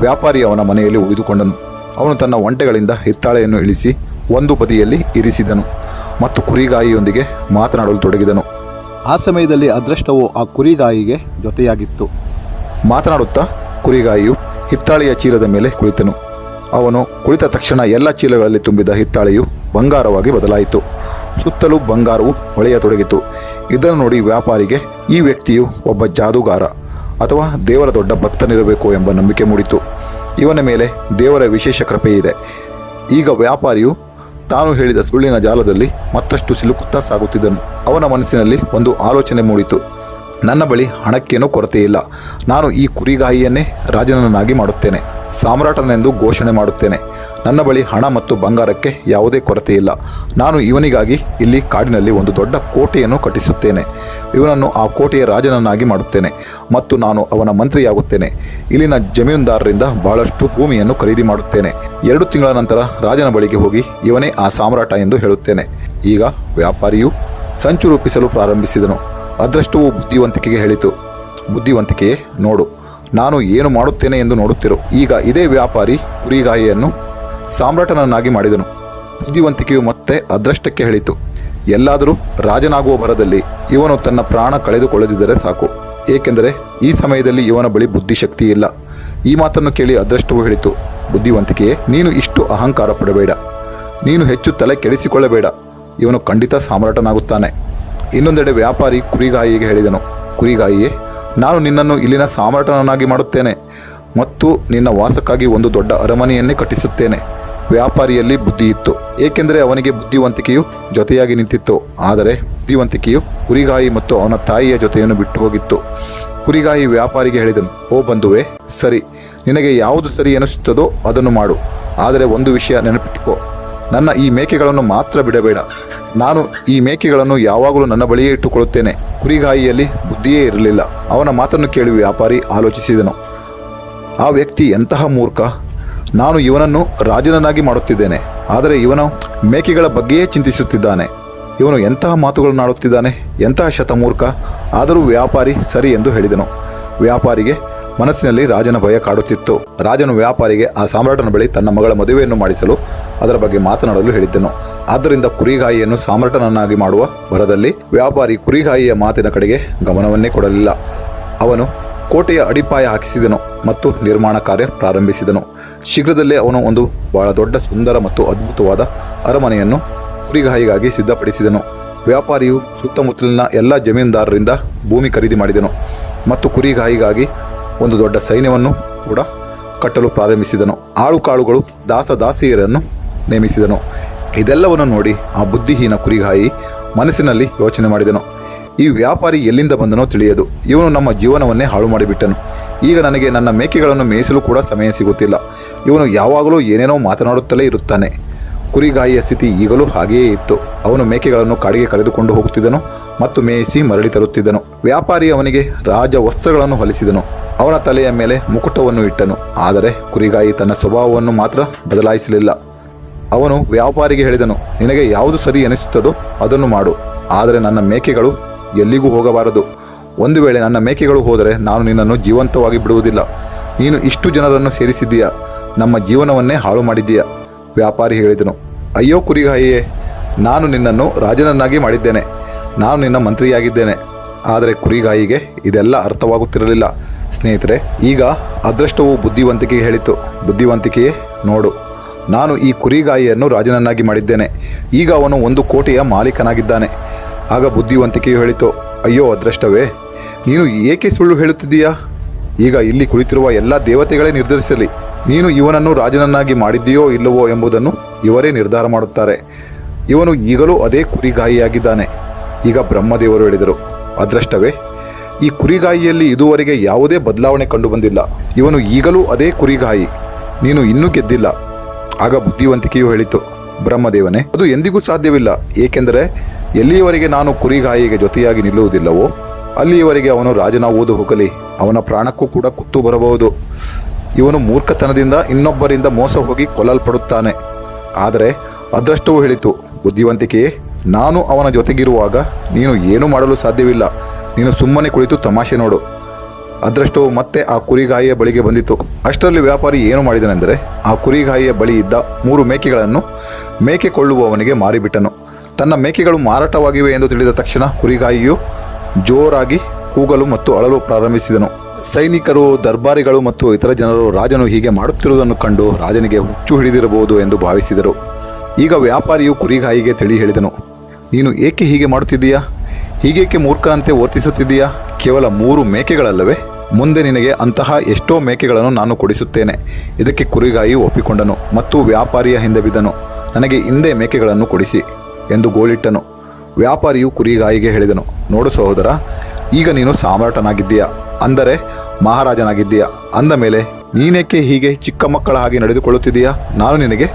ವ್ಯಾಪಾರಿ ಅವನ ಮನೆಯಲ್ಲಿ ಉಳಿದುಕೊಂಡನು. ಅವನು ತನ್ನ ಒಂಟೆಗಳಿಂದ ಹಿತ್ತಾಳೆಯನ್ನು ಇಳಿಸಿ ಒಂದು ಬದಿಯಲ್ಲಿ ಇರಿಸಿದನು ಮತ್ತು ಕುರಿಗಾಯಿಯೊಂದಿಗೆ ಮಾತನಾಡಲು ತೊಡಗಿದನು. ಆ ಸಮಯದಲ್ಲಿ ಅದೃಷ್ಟವು ಆ ಕುರಿಗಾಯಿಗೆ ಜೊತೆಯಾಗಿತ್ತು. ಮಾತನಾಡುತ್ತಾ ಕುರಿಗಾಯಿಯು ಹಿತ್ತಾಳೆಯ ಚೀಲದ ಮೇಲೆ ಕುಳಿತನು. ಅವನು ಕುಳಿತ ತಕ್ಷಣ ಎಲ್ಲ ಚೀಲಗಳಲ್ಲಿ ತುಂಬಿದ ಹಿತ್ತಾಳೆಯು ಬಂಗಾರವಾಗಿ ಬದಲಾಯಿತು. ಸುತ್ತಲೂ ಬಂಗಾರವು ಹೊಳೆಯತೊಡಗಿತು. ಇದನ್ನು ನೋಡಿ ವ್ಯಾಪಾರಿಗೆ ಈ ವ್ಯಕ್ತಿಯು ಒಬ್ಬ ಜಾದೂಗಾರ ಅಥವಾ ದೇವರ ದೊಡ್ಡ ಭಕ್ತನಿರಬೇಕು ಎಂಬ ನಂಬಿಕೆ ಮೂಡಿತು. ಇವನ ಮೇಲೆ ದೇವರ ವಿಶೇಷ ಕೃಪೆ ಇದೆ. ಈಗ ವ್ಯಾಪಾರಿಯು ತಾನು ಹೇಳಿದ ಸುಳ್ಳಿನ ಜಾಲದಲ್ಲಿ ಮತ್ತಷ್ಟು ಸಿಲುಕುತ್ತಾ ಸಾಗುತ್ತಿದ್ದನು. ಅವನ ಮನಸ್ಸಿನಲ್ಲಿ ಒಂದು ಆಲೋಚನೆ ಮೂಡಿತು, ನನ್ನ ಬಳಿ ಹಣಕ್ಕೇನೂ ಕೊರತೆಯಿಲ್ಲ. ನಾನು ಈ ಕುರಿಗಾಯಿಯನ್ನೇ ರಾಜನನ್ನಾಗಿ ಮಾಡುತ್ತೇನೆ, ಸಾಮ್ರಾಟನೆಂದು ಘೋಷಣೆ ಮಾಡುತ್ತೇನೆ. ನನ್ನ ಬಳಿ ಹಣ ಮತ್ತು ಬಂಗಾರಕ್ಕೆ ಯಾವುದೇ ಕೊರತೆಯಿಲ್ಲ. ನಾನು ಇವನಿಗಾಗಿ ಇಲ್ಲಿ ಕಾಡಿನಲ್ಲಿ ಒಂದು ದೊಡ್ಡ ಕೋಟೆಯನ್ನು ಕಟ್ಟಿಸುತ್ತೇನೆ. ಇವನನ್ನು ಆ ಕೋಟೆಯ ರಾಜನನ್ನಾಗಿ ಮಾಡುತ್ತೇನೆ ಮತ್ತು ನಾನು ಅವನ ಮಂತ್ರಿಯಾಗುತ್ತೇನೆ. ಇಲ್ಲಿನ ಜಮೀನ್ದಾರರಿಂದ ಬಹಳಷ್ಟು ಭೂಮಿಯನ್ನು ಖರೀದಿ ಮಾಡುತ್ತೇನೆ. 2 ತಿಂಗಳ ನಂತರ ರಾಜನ ಬಳಿಗೆ ಹೋಗಿ ಇವನೇ ಆ ಸಾಮ್ರಾಟ ಎಂದು ಹೇಳುತ್ತೇನೆ. ಈಗ ವ್ಯಾಪಾರಿಯು ಸಂಚು ರೂಪಿಸಲು ಪ್ರಾರಂಭಿಸಿದನು. ಅದೃಷ್ಟವು ಬುದ್ಧಿವಂತಿಕೆಗೆ ಹೇಳಿತು, ಬುದ್ಧಿವಂತಿಕೆಯೇ, ನೋಡು, ನಾನು ಏನು ಮಾಡುತ್ತೇನೆ ಎಂದು ನೋಡುತ್ತಿರು. ಈಗ ಇದೇ ವ್ಯಾಪಾರಿ ಕುರಿಗಾಯಿಯನ್ನು ಸಾಮ್ರಾಟನನ್ನಾಗಿ ಮಾಡಿದನು. ಬುದ್ಧಿವಂತಿಕೆಯು ಮತ್ತೆ ಅದೃಷ್ಟಕ್ಕೆ ಹೇಳಿತು, ಎಲ್ಲಾದರೂ ರಾಜನಾಗುವ ಭರದಲ್ಲಿ ಇವನು ತನ್ನ ಪ್ರಾಣ ಕಳೆದುಕೊಳ್ಳದಿದ್ದರೆ ಸಾಕು, ಏಕೆಂದರೆ ಈ ಸಮಯದಲ್ಲಿ ಇವನ ಬಳಿ ಬುದ್ಧಿಶಕ್ತಿ ಇಲ್ಲ. ಈ ಮಾತನ್ನು ಕೇಳಿ ಅದೃಷ್ಟವು ಹೇಳಿತು, ಬುದ್ಧಿವಂತಿಕೆಯೇ, ನೀನು ಇಷ್ಟು ಅಹಂಕಾರ ಪಡಬೇಡ, ನೀನು ಹೆಚ್ಚು ತಲೆ ಕೆಡಿಸಿಕೊಳ್ಳಬೇಡ, ಇವನು ಖಂಡಿತ ಸಾಮ್ರಾಟನಾಗುತ್ತಾನೆ. ಇನ್ನೊಂದೆಡೆ ವ್ಯಾಪಾರಿ ಕುರಿಗಾಯಿಗೆ ಹೇಳಿದನು, ಕುರಿಗಾಯಿಯೇ, ನಾನು ನಿನ್ನನ್ನು ಇಲ್ಲಿನ ಸಾಮ್ರಾಟನನ್ನಾಗಿ ಮಾಡುತ್ತೇನೆ ಮತ್ತು ನಿನ್ನ ವಾಸಕ್ಕಾಗಿ ಒಂದು ದೊಡ್ಡ ಅರಮನೆಯನ್ನೇ ಕಟ್ಟಿಸುತ್ತೇನೆ. ವ್ಯಾಪಾರಿಯಲ್ಲಿ ಬುದ್ಧಿ ಇತ್ತು, ಏಕೆಂದರೆ ಅವನಿಗೆ ಬುದ್ಧಿವಂತಿಕೆಯು ಜೊತೆಯಾಗಿ ನಿಂತಿತ್ತು. ಆದರೆ ಬುದ್ಧಿವಂತಿಕೆಯು ಕುರಿಗಾಯಿ ಮತ್ತು ಅವನ ತಾಯಿಯ ಜೊತೆಯನ್ನು ಬಿಟ್ಟು ಹೋಗಿತ್ತು. ಕುರಿಗಾಯಿ ವ್ಯಾಪಾರಿಗೆ ಹೇಳಿದನು, ಓ ಬಂಧುವೇ, ಸರಿ, ನಿನಗೆ ಯಾವುದು ಸರಿ ಎನಿಸುತ್ತದೋ ಅದನ್ನು ಮಾಡು. ಆದರೆ ಒಂದು ವಿಷಯ ನೆನಪಿಟ್ಟುಕೋ, ನನ್ನ ಈ ಮೇಕೆಗಳನ್ನು ಮಾತ್ರ ಬಿಡಬೇಡ. ನಾನು ಈ ಮೇಕೆಗಳನ್ನು ಯಾವಾಗಲೂ ನನ್ನ ಬಳಿಯೇ ಇಟ್ಟುಕೊಳ್ಳುತ್ತೇನೆ. ಕುರಿಗಾಯಿಯಲ್ಲಿ ಬುದ್ಧಿಯೇ ಇರಲಿಲ್ಲ. ಅವನ ಮಾತನ್ನು ಕೇಳಿ ವ್ಯಾಪಾರಿ ಆಲೋಚಿಸಿದನು, ಆ ವ್ಯಕ್ತಿ ಎಂತಹ ಮೂರ್ಖ! ನಾನು ಇವನನ್ನು ರಾಜನನ್ನಾಗಿ ಮಾಡುತ್ತಿದ್ದೇನೆ, ಆದರೆ ಇವನು ಮೇಕೆಗಳ ಬಗ್ಗೆಯೇ ಚಿಂತಿಸುತ್ತಿದ್ದಾನೆ. ಇವನು ಎಂತಹ ಮಾತುಗಳನ್ನಾಡುತ್ತಿದ್ದಾನೆ, ಎಂತಹ ಶತಮೂರ್ಖ! ಆದರೂ ವ್ಯಾಪಾರಿ ಸರಿ ಎಂದು ಹೇಳಿದನು. ವ್ಯಾಪಾರಿಗೆ ಮನಸ್ಸಿನಲ್ಲಿ ರಾಜನ ಭಯ ಕಾಡುತ್ತಿತ್ತು. ರಾಜನು ವ್ಯಾಪಾರಿಗೆ ಆ ಸಾಮ್ರಾಟನ ಬಳಿ ತನ್ನ ಮಗಳ ಮದುವೆಯನ್ನು ಮಾಡಿಸಲು ಅದರ ಬಗ್ಗೆ ಮಾತನಾಡಲು ಹೇಳಿದ್ದನು. ಆದ್ದರಿಂದ ಕುರಿಗಾಯಿಯನ್ನು ಸಾಮ್ರಾಟನನ್ನಾಗಿ ಮಾಡುವ ಭರದಲ್ಲಿ ವ್ಯಾಪಾರಿ ಕುರಿಗಾಯಿಯ ಮಾತಿನ ಕಡೆಗೆ ಗಮನವನ್ನೇ ಕೊಡಲಿಲ್ಲ. ಅವನು ಕೋಟೆಯ ಅಡಿಪಾಯ ಹಾಕಿಸಿದನು ಮತ್ತು ನಿರ್ಮಾಣ ಕಾರ್ಯ ಪ್ರಾರಂಭಿಸಿದನು. ಶೀಘ್ರದಲ್ಲೇ ಅವನು ಒಂದು ಬಹಳ ದೊಡ್ಡ, ಸುಂದರ ಮತ್ತು ಅದ್ಭುತವಾದ ಅರಮನೆಯನ್ನು ಕುರಿಗಾಯಿಗಾಗಿ ಸಿದ್ಧಪಡಿಸಿದನು. ವ್ಯಾಪಾರಿಯು ಸುತ್ತಮುತ್ತಲಿನ ಎಲ್ಲ ಜಮೀನ್ದಾರರಿಂದ ಭೂಮಿ ಖರೀದಿ ಮಾಡಿದನು ಮತ್ತು ಕುರಿಗಾಯಿಗಾಗಿ ಒಂದು ದೊಡ್ಡ ಸೈನ್ಯವನ್ನು ಕೂಡ ಕಟ್ಟಲು ಪ್ರಾರಂಭಿಸಿದನು. ಆಳುಕಾಳುಗಳು, ದಾಸದಾಸಿಯರನ್ನು ನೇಮಿಸಿದನು. ಇದೆಲ್ಲವನ್ನು ನೋಡಿ ಆ ಬುದ್ಧಿಹೀನ ಕುರಿಗಾಯಿ ಮನಸ್ಸಿನಲ್ಲಿ ಯೋಚನೆ ಮಾಡಿದನು, ಈ ವ್ಯಾಪಾರಿ ಎಲ್ಲಿಂದ ಬಂದನೋ ತಿಳಿಯದು. ಇವನು ನಮ್ಮ ಜೀವನವನ್ನೇ ಹಾಳು ಮಾಡಿಬಿಟ್ಟನು. ಈಗ ನನಗೆ ನನ್ನ ಮೇಕೆಗಳನ್ನು ಮೇಯಿಸಲು ಕೂಡ ಸಮಯ ಸಿಗುತ್ತಿಲ್ಲ. ಇವನು ಯಾವಾಗಲೂ ಏನೇನೋ ಮಾತನಾಡುತ್ತಲೇ ಇರುತ್ತಾನೆ. ಕುರಿಗಾಯಿಯ ಸ್ಥಿತಿ ಈಗಲೂ ಹಾಗೆಯೇ ಇತ್ತು. ಅವನು ಮೇಕೆಗಳನ್ನು ಕಾಡಿಗೆ ಕರೆದುಕೊಂಡು ಹೋಗುತ್ತಿದ್ದನು ಮತ್ತು ಮೇಯಿಸಿ ಮರಳಿ ತರುತ್ತಿದ್ದನು. ವ್ಯಾಪಾರಿ ಅವನಿಗೆ ರಾಜ ವಸ್ತ್ರಗಳನ್ನು ಹೊಲಿಸಿದನು. ಅವನ ತಲೆಯ ಮೇಲೆ ಮುಕುಟವನ್ನು ಇಟ್ಟನು. ಆದರೆ ಕುರಿಗಾಯಿ ತನ್ನ ಸ್ವಭಾವವನ್ನು ಮಾತ್ರ ಬದಲಾಯಿಸಲಿಲ್ಲ. ಅವನು ವ್ಯಾಪಾರಿಗೆ ಹೇಳಿದನು, ನಿನಗೆ ಯಾವುದು ಸರಿ ಎನಿಸುತ್ತದೋ ಅದನ್ನು ಮಾಡು, ಆದರೆ ನನ್ನ ಮೇಕೆಗಳು ಎಲ್ಲಿಗೂ ಹೋಗಬಾರದು. ಒಂದು ವೇಳೆ ನನ್ನ ಮೇಕೆಗಳು ಹೋದರೆ ನಾನು ನಿನ್ನನ್ನು ಜೀವಂತವಾಗಿ ಬಿಡುವುದಿಲ್ಲ. ನೀನು ಇಷ್ಟು ಜನರನ್ನು ಸೇರಿಸಿದ್ದೀಯಾ, ನಮ್ಮ ಜೀವನವನ್ನೇ ಹಾಳು ಮಾಡಿದ್ದೀಯಾ. ವ್ಯಾಪಾರಿ ಹೇಳಿದನು, ಅಯ್ಯೋ ಕುರಿಗಾಯಿಯೇ, ನಾನು ನಿನ್ನನ್ನು ರಾಜನನ್ನಾಗಿ ಮಾಡಿದ್ದೇನೆ, ನಾನು ನಿನ್ನ ಮಂತ್ರಿಯಾಗಿದ್ದೇನೆ. ಆದರೆ ಕುರಿಗಾಯಿಗೆ ಇದೆಲ್ಲ ಅರ್ಥವಾಗುತ್ತಿರಲಿಲ್ಲ. ಸ್ನೇಹಿತರೆ, ಈಗ ಅದೃಷ್ಟವು ಬುದ್ಧಿವಂತಿಕೆಗೆ ಹೇಳಿತು, ಬುದ್ಧಿವಂತಿಕೆಯೇ ನೋಡು, ನಾನು ಈ ಕುರಿಗಾಯಿಯನ್ನು ರಾಜನನ್ನಾಗಿ ಮಾಡಿದ್ದೇನೆ. ಈಗ ಅವನು ಒಂದು ಕೋಟೆಯ ಮಾಲೀಕನಾಗಿದ್ದಾನೆ. ಆಗ ಬುದ್ಧಿವಂತಿಕೆಯು ಹೇಳಿತು, ಅಯ್ಯೋ ಅದೃಷ್ಟವೇ, ನೀನು ಏಕೆ ಸುಳ್ಳು ಹೇಳುತ್ತಿದ್ದೀಯಾ? ಈಗ ಇಲ್ಲಿ ಕುಳಿತಿರುವ ಎಲ್ಲ ದೇವತೆಗಳೇ ನಿರ್ಧರಿಸಲಿ, ನೀನು ಇವನನ್ನು ರಾಜನನ್ನಾಗಿ ಮಾಡಿದ್ದೀಯೋ ಇಲ್ಲವೋ ಎಂಬುದನ್ನು ಇವರೇ ನಿರ್ಧಾರ ಮಾಡುತ್ತಾರೆ. ಇವನು ಈಗಲೂ ಅದೇ ಕುರಿಗಾಯಿಯಾಗಿದ್ದಾನೆ. ಈಗ ಬ್ರಹ್ಮದೇವರು ಹೇಳಿದರು, ಅದೃಷ್ಟವೇ, ಈ ಕುರಿಗಾಯಿಯಲ್ಲಿ ಇದುವರೆಗೆ ಯಾವುದೇ ಬದಲಾವಣೆ ಕಂಡುಬಂದಿಲ್ಲ. ಇವನು ಈಗಲೂ ಅದೇ ಕುರಿಗಾಯಿ, ನೀನು ಇನ್ನೂ ಗೆದ್ದಿಲ್ಲ. ಆಗ ಬುದ್ಧಿವಂತಿಕೆಯು ಹೇಳಿತು, ಬ್ರಹ್ಮದೇವನೇ, ಅದು ಎಂದಿಗೂ ಸಾಧ್ಯವಿಲ್ಲ. ಏಕೆಂದರೆ ಎಲ್ಲಿಯವರೆಗೆ ನಾನು ಕುರಿಗಾಯಿಗೆ ಜೊತೆಯಾಗಿ ನಿಲ್ಲುವುದಿಲ್ಲವೋ ಅಲ್ಲಿಯವರೆಗೆ ಅವನು ರಾಜನಾಗುವುದು ಹೋಗಲಿ, ಅವನ ಪ್ರಾಣಕ್ಕೂ ಕೂಡ ಕುತ್ತು ಬರಬಹುದು. ಇವನು ಮೂರ್ಖತನದಿಂದ ಇನ್ನೊಬ್ಬರಿಂದ ಮೋಸ ಹೋಗಿ ಕೊಲ್ಲಲ್ಪಡುತ್ತಾನೆ. ಆದರೆ ಅದೃಷ್ಟವು ಹೇಳಿತು, ಬುದ್ಧಿವಂತಿಕೆಯೇ, ನಾನು ಅವನ ಜೊತೆಗಿರುವಾಗ ನೀನು ಏನೂ ಮಾಡಲು ಸಾಧ್ಯವಿಲ್ಲ. ನೀನು ಸುಮ್ಮನೆ ಕುಳಿತು ತಮಾಷೆ ನೋಡು. ಅದೃಷ್ಟವು ಮತ್ತೆ ಆ ಕುರಿಗಾಯಿಯ ಬಳಿಗೆ ಬಂದಿತು. ಅಷ್ಟರಲ್ಲಿ ವ್ಯಾಪಾರಿ ಏನು ಮಾಡಿದನೆಂದರೆ, ಆ ಕುರಿಗಾಯಿಯ ಬಳಿ ಇದ್ದ 3 ಮೇಕೆಗಳನ್ನು ಮೇಕೆ ಕೊಳ್ಳುವವನಿಗೆ ಮಾರಿಬಿಟ್ಟನು. ತನ್ನ ಮೇಕೆಗಳು ಮಾರಾಟವಾಗಿವೆ ಎಂದು ತಿಳಿದ ತಕ್ಷಣ ಕುರಿಗಾಯಿಯು ಜೋರಾಗಿ ಕೂಗಲು ಮತ್ತು ಅಳಲು ಪ್ರಾರಂಭಿಸಿದನು. ಸೈನಿಕರು, ದರ್ಬಾರಿಗಳು ಮತ್ತು ಇತರ ಜನರು ರಾಜನು ಹೀಗೆ ಮಾಡುತ್ತಿರುವುದನ್ನು ಕಂಡು ರಾಜನಿಗೆ ಹುಚ್ಚು ಹಿಡಿದಿರಬಹುದು ಎಂದು ಭಾವಿಸಿದರು. ಈಗ ವ್ಯಾಪಾರಿಯು ಕುರಿಗಾಯಿಗೆ ತಿಳಿ ಹೇಳಿದನು, ನೀನು ಏಕೆ ಹೀಗೆ ಮಾಡುತ್ತಿದ್ದೀಯಾ? ಹೀಗೇಕೆ ಮೂರ್ಖನಂತೆ ವರ್ತಿಸುತ್ತಿದ್ದೀಯಾ? ಕೇವಲ 3 ಮೇಕೆಗಳಲ್ಲವೇ? ಮುಂದೆ ನಿನಗೆ ಅಂತಹ ಎಷ್ಟೋ ಮೇಕೆಗಳನ್ನು ನಾನು ಕೊಡಿಸುತ್ತೇನೆ. ಇದಕ್ಕೆ ಕುರಿಗಾಯಿ ಒಪ್ಪಿಕೊಂಡನು ಮತ್ತು ವ್ಯಾಪಾರಿಯ ಹಿಂದೆ ಬಿದ್ದನು. ನನಗೆ ಹಿಂದೆ ಮೇಕೆಗಳನ್ನು ಕೊಡಿಸಿ ಎಂದು ಗೋಳಿಟ್ಟನು. ವ್ಯಾಪಾರಿಯು ಕುರಿಗಾಯಿಗೆ ಹೇಳಿದನು, ನೋಡು ಸಹೋದರ, ಈಗ ನೀನು ಸಾಮ್ರಾಟನಾಗಿದ್ದೀಯಾ, ಅಂದರೆ ಮಹಾರಾಜನಾಗಿದ್ದೀಯಾ. ಅಂದ ಮೇಲೆ ನೀನೇಕೆ ಹೀಗೆ ಚಿಕ್ಕ ಮಕ್ಕಳ ಹಾಗೆ ನಡೆದುಕೊಳ್ಳುತ್ತಿದ್ದೀಯಾ? ನಾನು ನಿನಗೆ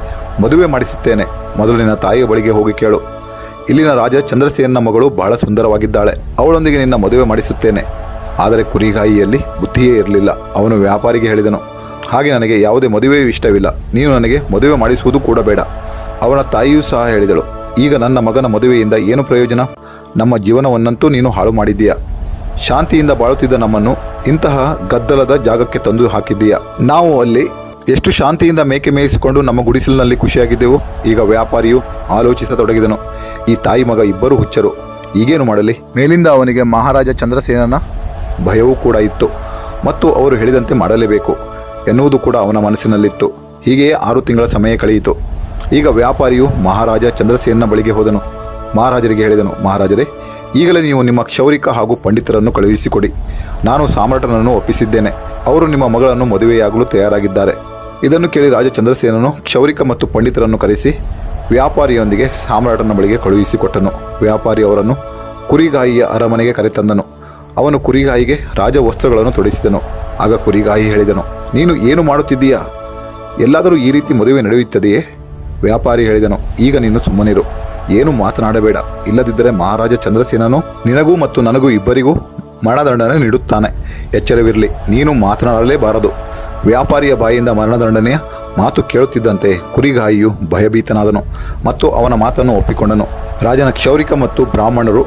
ಮದುವೆ ಮಾಡಿಸುತ್ತೇನೆ. ಮೊದಲು ನಿನ್ನ ತಾಯಿಯ ಬಳಿಗೆ ಹೋಗಿ ಕೇಳು. ಇಲ್ಲಿನ ರಾಜ ಚಂದ್ರಸೇನನ ಮಗಳು ಬಹಳ ಸುಂದರವಾಗಿದ್ದಾಳೆ, ಅವಳೊಂದಿಗೆ ನಿನ್ನ ಮದುವೆ ಮಾಡಿಸುತ್ತೇನೆ. ಆದರೆ ಕುರಿಗಾಯಿಯಲ್ಲಿ ಬುದ್ಧಿಯೇ ಇರಲಿಲ್ಲ. ಅವನು ವ್ಯಾಪಾರಿಗೆ ಹೇಳಿದನು, ಹಾಗೆ ನನಗೆ ಯಾವುದೇ ಮದುವೆಯೂ ಇಷ್ಟವಿಲ್ಲ. ನೀನು ನನಗೆ ಮದುವೆ ಮಾಡಿಸುವುದು ಕೂಡ ಬೇಡ. ಅವನ ತಾಯಿಯೂ ಸಹ ಹೇಳಿದಳು, ಈಗ ನನ್ನ ಮಗನ ಮದುವೆಯಿಂದ ಏನು ಪ್ರಯೋಜನ? ನಮ್ಮ ಜೀವನವನ್ನಂತೂ ನೀನು ಹಾಳು ಮಾಡಿದ್ದೀಯಾ. ಶಾಂತಿಯಿಂದ ಬಾಳುತ್ತಿದ್ದ ನಮ್ಮನ್ನು ಇಂತಹ ಗದ್ದಲದ ಜಾಗಕ್ಕೆ ತಂದು ಹಾಕಿದ್ದೀಯಾ. ನಾವು ಅಲ್ಲಿ ಎಷ್ಟು ಶಾಂತಿಯಿಂದ ಮೇಕೆ ಮೇಯಿಸಿಕೊಂಡು ನಮ್ಮ ಗುಡಿಸಲಿನಲ್ಲಿ ಖುಷಿಯಾಗಿದ್ದೆವು. ಈಗ ವ್ಯಾಪಾರಿಯು ಆಲೋಚಿಸತೊಡಗಿದನು, ಈ ತಾಯಿ ಮಗ ಇಬ್ಬರು ಹುಚ್ಚರು, ಈಗೇನು ಮಾಡಲಿ? ಮೇಲಿಂದ ಅವನಿಗೆ ಮಹಾರಾಜ ಚಂದ್ರಸೇನನ ಭಯವೂ ಕೂಡ ಇತ್ತು ಮತ್ತು ಅವರು ಹೇಳಿದಂತೆ ಮಾಡಲೇಬೇಕು ಎನ್ನುವುದು ಕೂಡ ಅವನ ಮನಸ್ಸಿನಲ್ಲಿತ್ತು. ಹೀಗೆಯೇ 6 ತಿಂಗಳ ಸಮಯ ಕಳೆಯಿತು. ಈಗ ವ್ಯಾಪಾರಿಯು ಮಹಾರಾಜ ಚಂದ್ರಸೇನನ ಬಳಿಗೆ ಹೋದನು. ಮಹಾರಾಜರಿಗೆ ಹೇಳಿದನು, ಮಹಾರಾಜರೇ, ಈಗಲೇ ನೀವು ನಿಮ್ಮ ಕ್ಷೌರಿಕ ಹಾಗೂ ಪಂಡಿತರನ್ನು ಕಳುಹಿಸಿಕೊಡಿ. ನಾನು ಸಾಮ್ರಾಟನನ್ನು ಒಪ್ಪಿಸಿದ್ದೇನೆ. ಅವರು ನಿಮ್ಮ ಮಗಳನ್ನು ಮದುವೆಯಾಗಲು ತಯಾರಾಗಿದ್ದಾರೆ. ಇದನ್ನು ಕೇಳಿ ರಾಜ ಚಂದ್ರಸೇನನು ಕ್ಷೌರಿಕ ಮತ್ತು ಪಂಡಿತರನ್ನು ಕರೆಸಿ ವ್ಯಾಪಾರಿಯೊಂದಿಗೆ ಸಾಮ್ರಾಟನ ಬಳಿಗೆ ಕಳುಹಿಸಿಕೊಟ್ಟನು. ವ್ಯಾಪಾರಿ ಅವರನ್ನು ಕುರಿಗಾಯಿಯ ಅರಮನೆಗೆ ಕರೆತಂದನು. ಅವನು ಕುರಿಗಾಯಿಗೆ ರಾಜ ವಸ್ತ್ರಗಳನ್ನು ತೊಡಿಸಿದನು. ಆಗ ಕುರಿಗಾಯಿ ಹೇಳಿದನು, ನೀನು ಏನು ಮಾಡುತ್ತಿದ್ದೀಯಾ? ಎಲ್ಲಾದರೂ ಈ ರೀತಿ ಮದುವೆ ನಡೆಯುತ್ತದೆಯೇ? ವ್ಯಾಪಾರಿ ಹೇಳಿದನು, ಈಗ ನೀನು ಸುಮ್ಮನಿರು, ಏನು ಮಾತನಾಡಬೇಡ, ಇಲ್ಲದಿದ್ದರೆ ಮಹಾರಾಜ ಚಂದ್ರಸೇನನು ನಿನಗೂ ಮತ್ತು ನನಗೂ ಇಬ್ಬರಿಗೂ ಮರಣದಂಡನೆ ನೀಡುತ್ತಾನೆ. ಎಚ್ಚರವಿರಲಿ, ನೀನು ಮಾತನಾಡಲೇಬಾರದು. ವ್ಯಾಪಾರಿಯ ಬಾಯಿಂದ ಮರಣದಂಡನೆಯ ಮಾತು ಕೇಳುತ್ತಿದ್ದಂತೆ ಕುರಿಗಾಯಿಯು ಭಯಭೀತನಾದನು ಮತ್ತು ಅವನ ಮಾತನ್ನು ಒಪ್ಪಿಕೊಂಡನು. ರಾಜನ ಕ್ಷೌರಿಕ ಮತ್ತು ಬ್ರಾಹ್ಮಣರು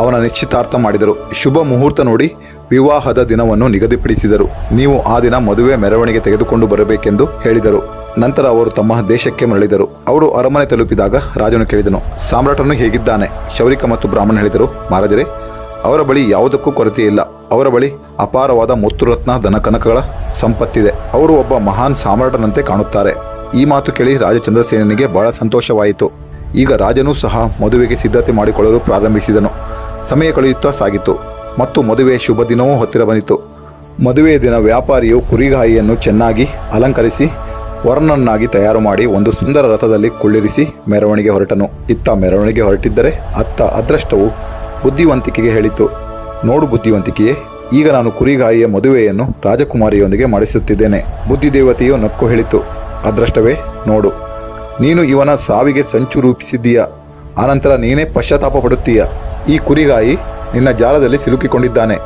ಅವನ ನಿಶ್ಚಿತಾರ್ಥ ಮಾಡಿದರು. ಶುಭ ಮುಹೂರ್ತ ನೋಡಿ ವಿವಾಹದ ದಿನವನ್ನು ನಿಗದಿಪಡಿಸಿದರು. ನೀವು ಆ ದಿನ ಮದುವೆ ಮೆರವಣಿಗೆ ತೆಗೆದುಕೊಂಡು ಬರಬೇಕೆಂದು ಹೇಳಿದರು. ನಂತರ ಅವರು ತಮ್ಮ ದೇಶಕ್ಕೆ ಮರಳಿದರು. ಅವರು ಅರಮನೆ ತಲುಪಿದಾಗ ರಾಜನು ಕೇಳಿದನು, ಸಾಮ್ರಾಟನು ಹೇಗಿದ್ದಾನೆ? ಕ್ಷೌರಿಕ ಮತ್ತು ಬ್ರಾಹ್ಮಣ ಹೇಳಿದರು, ಮಹಾರಾಜರೇ, ಅವರ ಬಳಿ ಯಾವುದಕ್ಕೂ ಕೊರತೆ ಇಲ್ಲ. ಅವರ ಬಳಿ ಅಪಾರವಾದ ಮುತ್ತುರತ್ನ ಧನಕನಕಗಳ ಸಂಪತ್ತಿದೆ. ಅವರು ಒಬ್ಬ ಮಹಾನ್ ಸಾಮ್ರಾಟನಂತೆ ಕಾಣುತ್ತಾರೆ. ಈ ಮಾತು ಕೇಳಿ ರಾಜ ಚಂದ್ರಸೇನನಿಗೆ ಬಹಳ ಸಂತೋಷವಾಯಿತು. ಈಗ ರಾಜನೂ ಸಹ ಮದುವೆಗೆ ಸಿದ್ಧತೆ ಮಾಡಿಕೊಳ್ಳಲು ಪ್ರಾರಂಭಿಸಿದನು. ಸಮಯ ಕಳೆಯುತ್ತಾ ಸಾಗಿತು ಮತ್ತು ಮದುವೆಯ ಶುಭ ದಿನವೂ ಹತ್ತಿರ ಬಂದಿತು. ಮದುವೆಯ ದಿನ ವ್ಯಾಪಾರಿಯು ಕುರಿಗಾಯಿಯನ್ನು ಚೆನ್ನಾಗಿ ಅಲಂಕರಿಸಿ ವರನನ್ನಾಗಿ ತಯಾರು ಮಾಡಿ ಒಂದು ಸುಂದರ ರಥದಲ್ಲಿ ಕುಳ್ಳಿರಿಸಿ ಮೆರವಣಿಗೆ ಹೊರಟನು. ಇತ್ತ ಮೆರವಣಿಗೆ ಹೊರಟಿದ್ದರೆ ಅತ್ತ ಅದೃಷ್ಟವು ಬುದ್ಧಿವಂತಿಕೆಗೆ ಹೇಳಿತು, ನೋಡು ಬುದ್ಧಿವಂತಿಕೆಯೇ, ಈಗ ನಾನು ಕುರಿಗಾಯಿಯ ಮದುವೆಯನ್ನು ರಾಜಕುಮಾರಿಯೊಂದಿಗೆ ಮಾಡಿಸುತ್ತಿದ್ದೇನೆ. ಬುದ್ಧಿದೇವತೆಯು ನಕ್ಕು ಹೇಳಿತು, ಅದೃಷ್ಟವೇ, ನೋಡು, ನೀನು ಇವನ ಸಾವಿಗೆ ಸಂಚು ರೂಪಿಸಿದ್ದೀಯಾ. ಆನಂತರ ನೀನೇ ಪಶ್ಚಾತ್ತಾಪ ಪಡುತ್ತೀಯ. ಈ ಕುರಿಗಾಯಿ ನಿನ್ನ ಜಾಲದಲ್ಲಿ ಸಿಲುಕಿಕೊಂಡಿದ್ದಾನೆ.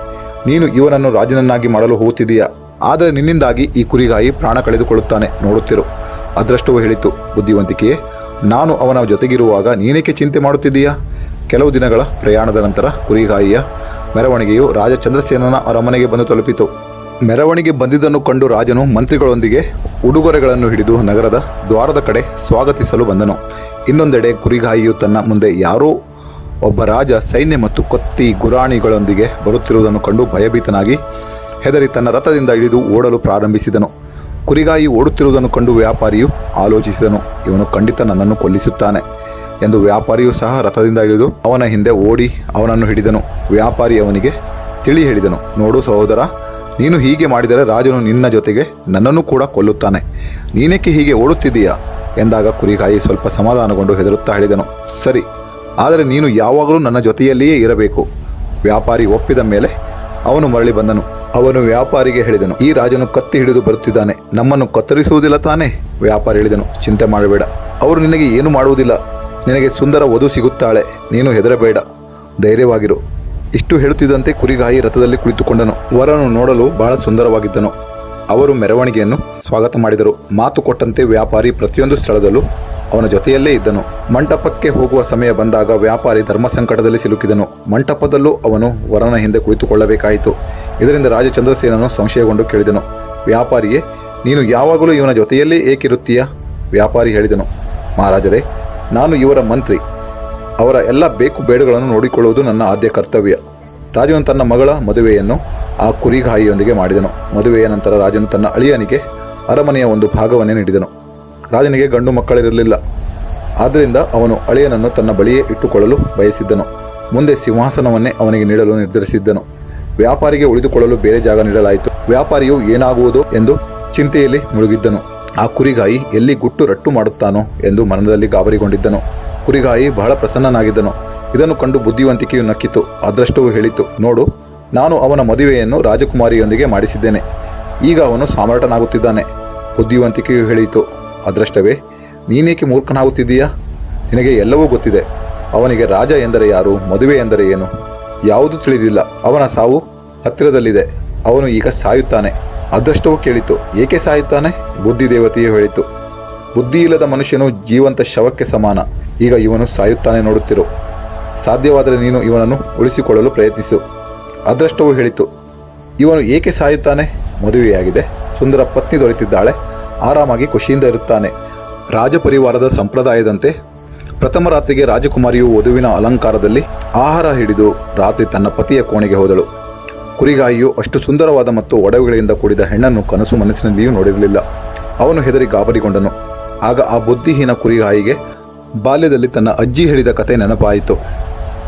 ನೀನು ಇವನನ್ನು ರಾಜನನ್ನಾಗಿ ಮಾಡಲು ಹೋಗುತ್ತಿದ್ದೀಯಾ. ಆದರೆ ನಿನ್ನಿಂದಾಗಿ ಈ ಕುರಿಗಾಯಿ ಪ್ರಾಣ ಕಳೆದುಕೊಳ್ಳುತ್ತಾನೆ. ನೋಡುತ್ತಿರು. ಅದೃಷ್ಟವು ಹೇಳಿತು, ಬುದ್ಧಿವಂತಿಕೆಯೇ, ನಾನು ಅವನ ಜೊತೆಗಿರುವಾಗ ನೀನೇಕೆ ಚಿಂತೆ ಮಾಡುತ್ತಿದ್ದೀಯಾ? ಕೆಲವು ದಿನಗಳ ಪ್ರಯಾಣದ ನಂತರ ಕುರಿಗಾಯಿಯ ಮೆರವಣಿಗೆಯು ರಾಜ ಚಂದ್ರಸೇನನ ಅರಮನೆಗೆ ಬಂದು ತಲುಪಿತು. ಮೆರವಣಿಗೆ ಬಂದಿದ್ದನ್ನು ಕಂಡು ರಾಜನು ಮಂತ್ರಿಗಳೊಂದಿಗೆ ಉಡುಗೊರೆಗಳನ್ನು ಹಿಡಿದು ನಗರದ ದ್ವಾರದ ಕಡೆ ಸ್ವಾಗತಿಸಲು ಬಂದನು. ಇನ್ನೊಂದೆಡೆ ಕುರಿಗಾಯಿಯು ತನ್ನ ಮುಂದೆ ಯಾರೋ ಒಬ್ಬ ರಾಜ ಸೈನ್ಯ ಮತ್ತು ಕತ್ತಿ ಗುರಾಣಿಗಳೊಂದಿಗೆ ಬರುತ್ತಿರುವುದನ್ನು ಕಂಡು ಭಯಭೀತನಾಗಿ ಹೆದರಿ ತನ್ನ ರಥದಿಂದ ಇಳಿದು ಓಡಲು ಪ್ರಾರಂಭಿಸಿದನು. ಕುರಿಗಾಯಿ ಓಡುತ್ತಿರುವುದನ್ನು ಕಂಡು ವ್ಯಾಪಾರಿಯು ಆಲೋಚಿಸಿದನು, ಇವನು ಖಂಡಿತ ನನ್ನನ್ನು ಕೊಲ್ಲಿಸುತ್ತಾನೆ ಎಂದು. ವ್ಯಾಪಾರಿಯು ಸಹ ರಥದಿಂದ ಇಳಿದು ಅವನ ಹಿಂದೆ ಓಡಿ ಅವನನ್ನು ಹಿಡಿದನು. ವ್ಯಾಪಾರಿ ಅವನಿಗೆ ತಿಳಿ ಹೇಳಿದನು, ನೋಡು ಸಹೋದರ, ನೀನು ಹೀಗೆ ಮಾಡಿದರೆ ರಾಜನು ನಿನ್ನ ಜೊತೆಗೆ ನನ್ನನ್ನು ಕೂಡ ಕೊಲ್ಲುತ್ತಾನೆ. ನೀನೇಕೆ ಹೀಗೆ ಓಡುತ್ತಿದ್ದೀಯಾ ಎಂದಾಗ ಕುರಿಗಾಯಿ ಸ್ವಲ್ಪ ಸಮಾಧಾನಗೊಂಡು ಹೆದರುತ್ತಾ ಹೇಳಿದನು, ಸರಿ, ಆದರೆ ನೀನು ಯಾವಾಗಲೂ ನನ್ನ ಜೊತೆಯಲ್ಲಿಯೇ ಇರಬೇಕು. ವ್ಯಾಪಾರಿ ಒಪ್ಪಿದ ಮೇಲೆ ಅವನು ಮರಳಿ ಬಂದನು. ಅವನು ವ್ಯಾಪಾರಿಗೆ ಹೇಳಿದನು, ಈ ರಾಜನು ಕತ್ತಿ ಹಿಡಿದು ಬರುತ್ತಿದ್ದಾನೆ, ನಮ್ಮನ್ನು ಕತ್ತರಿಸುವುದಿಲ್ಲ ತಾನೇ? ವ್ಯಾಪಾರಿ ಹೇಳಿದನು, ಚಿಂತೆ ಮಾಡಬೇಡ, ಅವರು ನಿನಗೆ ಏನು ಮಾಡುವುದಿಲ್ಲ. ನಿನಗೆ ಸುಂದರ ವಧು ಸಿಗುತ್ತಾಳೆ, ನೀನು ಹೆದರಬೇಡ, ಧೈರ್ಯವಾಗಿರು. ಇಷ್ಟು ಹೇಳುತ್ತಿದ್ದಂತೆ ಕುರಿಗಾಯಿ ರಥದಲ್ಲಿ ಕುಳಿತುಕೊಂಡನು. ವರನು ನೋಡಲು ಬಹಳ ಸುಂದರವಾಗಿದ್ದನು. ಅವರು ಮೆರವಣಿಗೆಯನ್ನು ಸ್ವಾಗತ ಮಾಡಿದರು. ಮಾತು ಕೊಟ್ಟಂತೆ ವ್ಯಾಪಾರಿ ಪ್ರತಿಯೊಂದು ಸ್ಥಳದಲ್ಲೂ ಅವನ ಜೊತೆಯಲ್ಲೇ ಇದ್ದನು. ಮಂಟಪಕ್ಕೆ ಹೋಗುವ ಸಮಯ ಬಂದಾಗ ವ್ಯಾಪಾರಿ ಧರ್ಮ ಸಂಕಟದಲ್ಲಿ ಸಿಲುಕಿದನು. ಮಂಟಪದಲ್ಲೂ ಅವನು ವರನ ಹಿಂದೆ ಕುಳಿತುಕೊಳ್ಳಬೇಕಾಯಿತು. ಇದರಿಂದ ರಾಜ ಚಂದ್ರಸೇನನು ಸಂಶಯಗೊಂಡು ಕೇಳಿದನು, ವ್ಯಾಪಾರಿಯೇ, ನೀನು ಯಾವಾಗಲೂ ಇವನ ಜೊತೆಯಲ್ಲೇ ಏಕಿರುತ್ತೀಯಾ? ವ್ಯಾಪಾರಿ ಹೇಳಿದನು, ಮಹಾರಾಜರೇ, ನಾನು ಇವರ ಮಂತ್ರಿ. ಅವರ ಎಲ್ಲ ಬೇಕು ಬೇಡುಗಳನ್ನು ನೋಡಿಕೊಳ್ಳುವುದು ನನ್ನ ಆದ್ಯ ಕರ್ತವ್ಯ. ರಾಜನು ತನ್ನ ಮಗಳ ಮದುವೆಯನ್ನು ಆ ಕುರಿಗಾಯಿಯೊಂದಿಗೆ ಮಾಡಿದನು. ಮದುವೆಯ ನಂತರ ರಾಜನು ತನ್ನ ಅಳಿಯನಿಗೆ ಅರಮನೆಯ ಒಂದು ಭಾಗವನ್ನೇ ನೀಡಿದನು. ರಾಜನಿಗೆ ಗಂಡು ಮಕ್ಕಳಿರಲಿಲ್ಲ. ಆದ್ದರಿಂದ ಅವನು ಅಳಿಯನನ್ನು ತನ್ನ ಬಳಿಯೇ ಇಟ್ಟುಕೊಳ್ಳಲು ಬಯಸಿದ್ದನು. ಮುಂದೆ ಸಿಂಹಾಸನವನ್ನೇ ಅವನಿಗೆ ನೀಡಲು ನಿರ್ಧರಿಸಿದ್ದನು. ವ್ಯಾಪಾರಿಗೆ ಉಳಿದುಕೊಳ್ಳಲು ಬೇರೆ ಜಾಗ ನೀಡಲಾಯಿತು. ವ್ಯಾಪಾರಿಯು ಏನಾಗುವುದೋ ಎಂದು ಚಿಂತೆಯಲ್ಲಿ ಮುಳುಗಿದ್ದನು. ಆ ಕುರಿಗಾಯಿ ಎಲ್ಲಿ ಗುಟ್ಟು ರಟ್ಟು ಮಾಡುತ್ತಾನೋ ಎಂದು ಮನದಲ್ಲಿ ಗಾಬರಿಗೊಂಡಿದ್ದನು. ಕುರಿಗಾಯಿ ಬಹಳ ಪ್ರಸನ್ನನಾಗಿದ್ದನು. ಇದನ್ನು ಕಂಡು ಬುದ್ಧಿವಂತಿಕೆಯು ನಕ್ಕಿತು. ಅದೃಷ್ಟವು ಹೇಳಿತು, ನೋಡು, ನಾನು ಅವನ ಮದುವೆಯನ್ನು ರಾಜಕುಮಾರಿಯೊಂದಿಗೆ ಮಾಡಿಸಿದ್ದೇನೆ. ಈಗ ಅವನು ಸಾಮ್ರಾಟನಾಗುತ್ತಿದ್ದಾನೆ. ಬುದ್ಧಿವಂತಿಕೆಯು ಹೇಳಿತು, ಅದೃಷ್ಟವೇ, ನೀನೇಕೆ ಮೂರ್ಖನಾಗುತ್ತಿದ್ದೀಯಾ? ನಿನಗೆ ಎಲ್ಲವೂ ಗೊತ್ತಿದೆ. ಅವನಿಗೆ ರಾಜ ಎಂದರೆ ಯಾರು, ಮದುವೆ ಎಂದರೆ ಏನು, ಯಾವುದೂ ತಿಳಿದಿಲ್ಲ. ಅವನ ಸಾವು ಹತ್ತಿರದಲ್ಲಿದೆ. ಅವನು ಈಗ ಸಾಯುತ್ತಾನೆ. ಅದೃಷ್ಟವು ಕೇಳಿತು, ಏಕೆ ಸಾಯುತ್ತಾನೆ? ಬುದ್ಧಿದೇವತೆಯು ಹೇಳಿತು, ಬುದ್ಧಿಯಿಲ್ಲದ ಮನುಷ್ಯನು ಜೀವಂತ ಶವಕ್ಕೆ ಸಮಾನ. ಈಗ ಇವನು ಸಾಯುತ್ತಾನೆ, ನೋಡುತ್ತಿರು. ಸಾಧ್ಯವಾದರೆ ನೀನು ಇವನನ್ನು ಉಳಿಸಿಕೊಳ್ಳಲು ಪ್ರಯತ್ನಿಸು. ಅದೃಷ್ಟವು ಹೇಳಿತು, ಇವನು ಏಕೆ ಸಾಯುತ್ತಾನೆ? ಮದುವೆಯಾಗಿದೆ, ಸುಂದರ ಪತ್ನಿ ದೊರೆತಿದ್ದಾಳೆ, ಆರಾಮಾಗಿ ಖುಷಿಯಿಂದ ಇರುತ್ತಾನೆ. ರಾಜಪರಿವಾರದ ಸಂಪ್ರದಾಯದಂತೆ ಪ್ರಥಮ ರಾತ್ರಿಗೆ ರಾಜಕುಮಾರಿಯು ವಧುವಿನ ಅಲಂಕಾರದಲ್ಲಿ ಆಹಾರ ಹಿಡಿದು ರಾತ್ರಿ ತನ್ನ ಪತಿಯ ಕೋಣೆಗೆ ಹೋದಳು. ಕುರಿಗಾಯಿಯು ಅಷ್ಟು ಸುಂದರವಾದ ಮತ್ತು ಒಡವೆಗಳಿಂದ ಕೂಡಿದ ಹೆಣ್ಣನ್ನು ಕನಸು ಮನಸ್ಸಿನಲ್ಲಿಯೂ ನೋಡಿರಲಿಲ್ಲ. ಅವನು ಹೆದರಿ ಗಾಬರಿಗೊಂಡನು. ಆಗ ಆ ಬುದ್ಧಿಹೀನ ಕುರಿಗಾಯಿಗೆ ಬಾಲ್ಯದಲ್ಲಿ ತನ್ನ ಅಜ್ಜಿ ಹೇಳಿದ ಕತೆ ನೆನಪಾಯಿತು.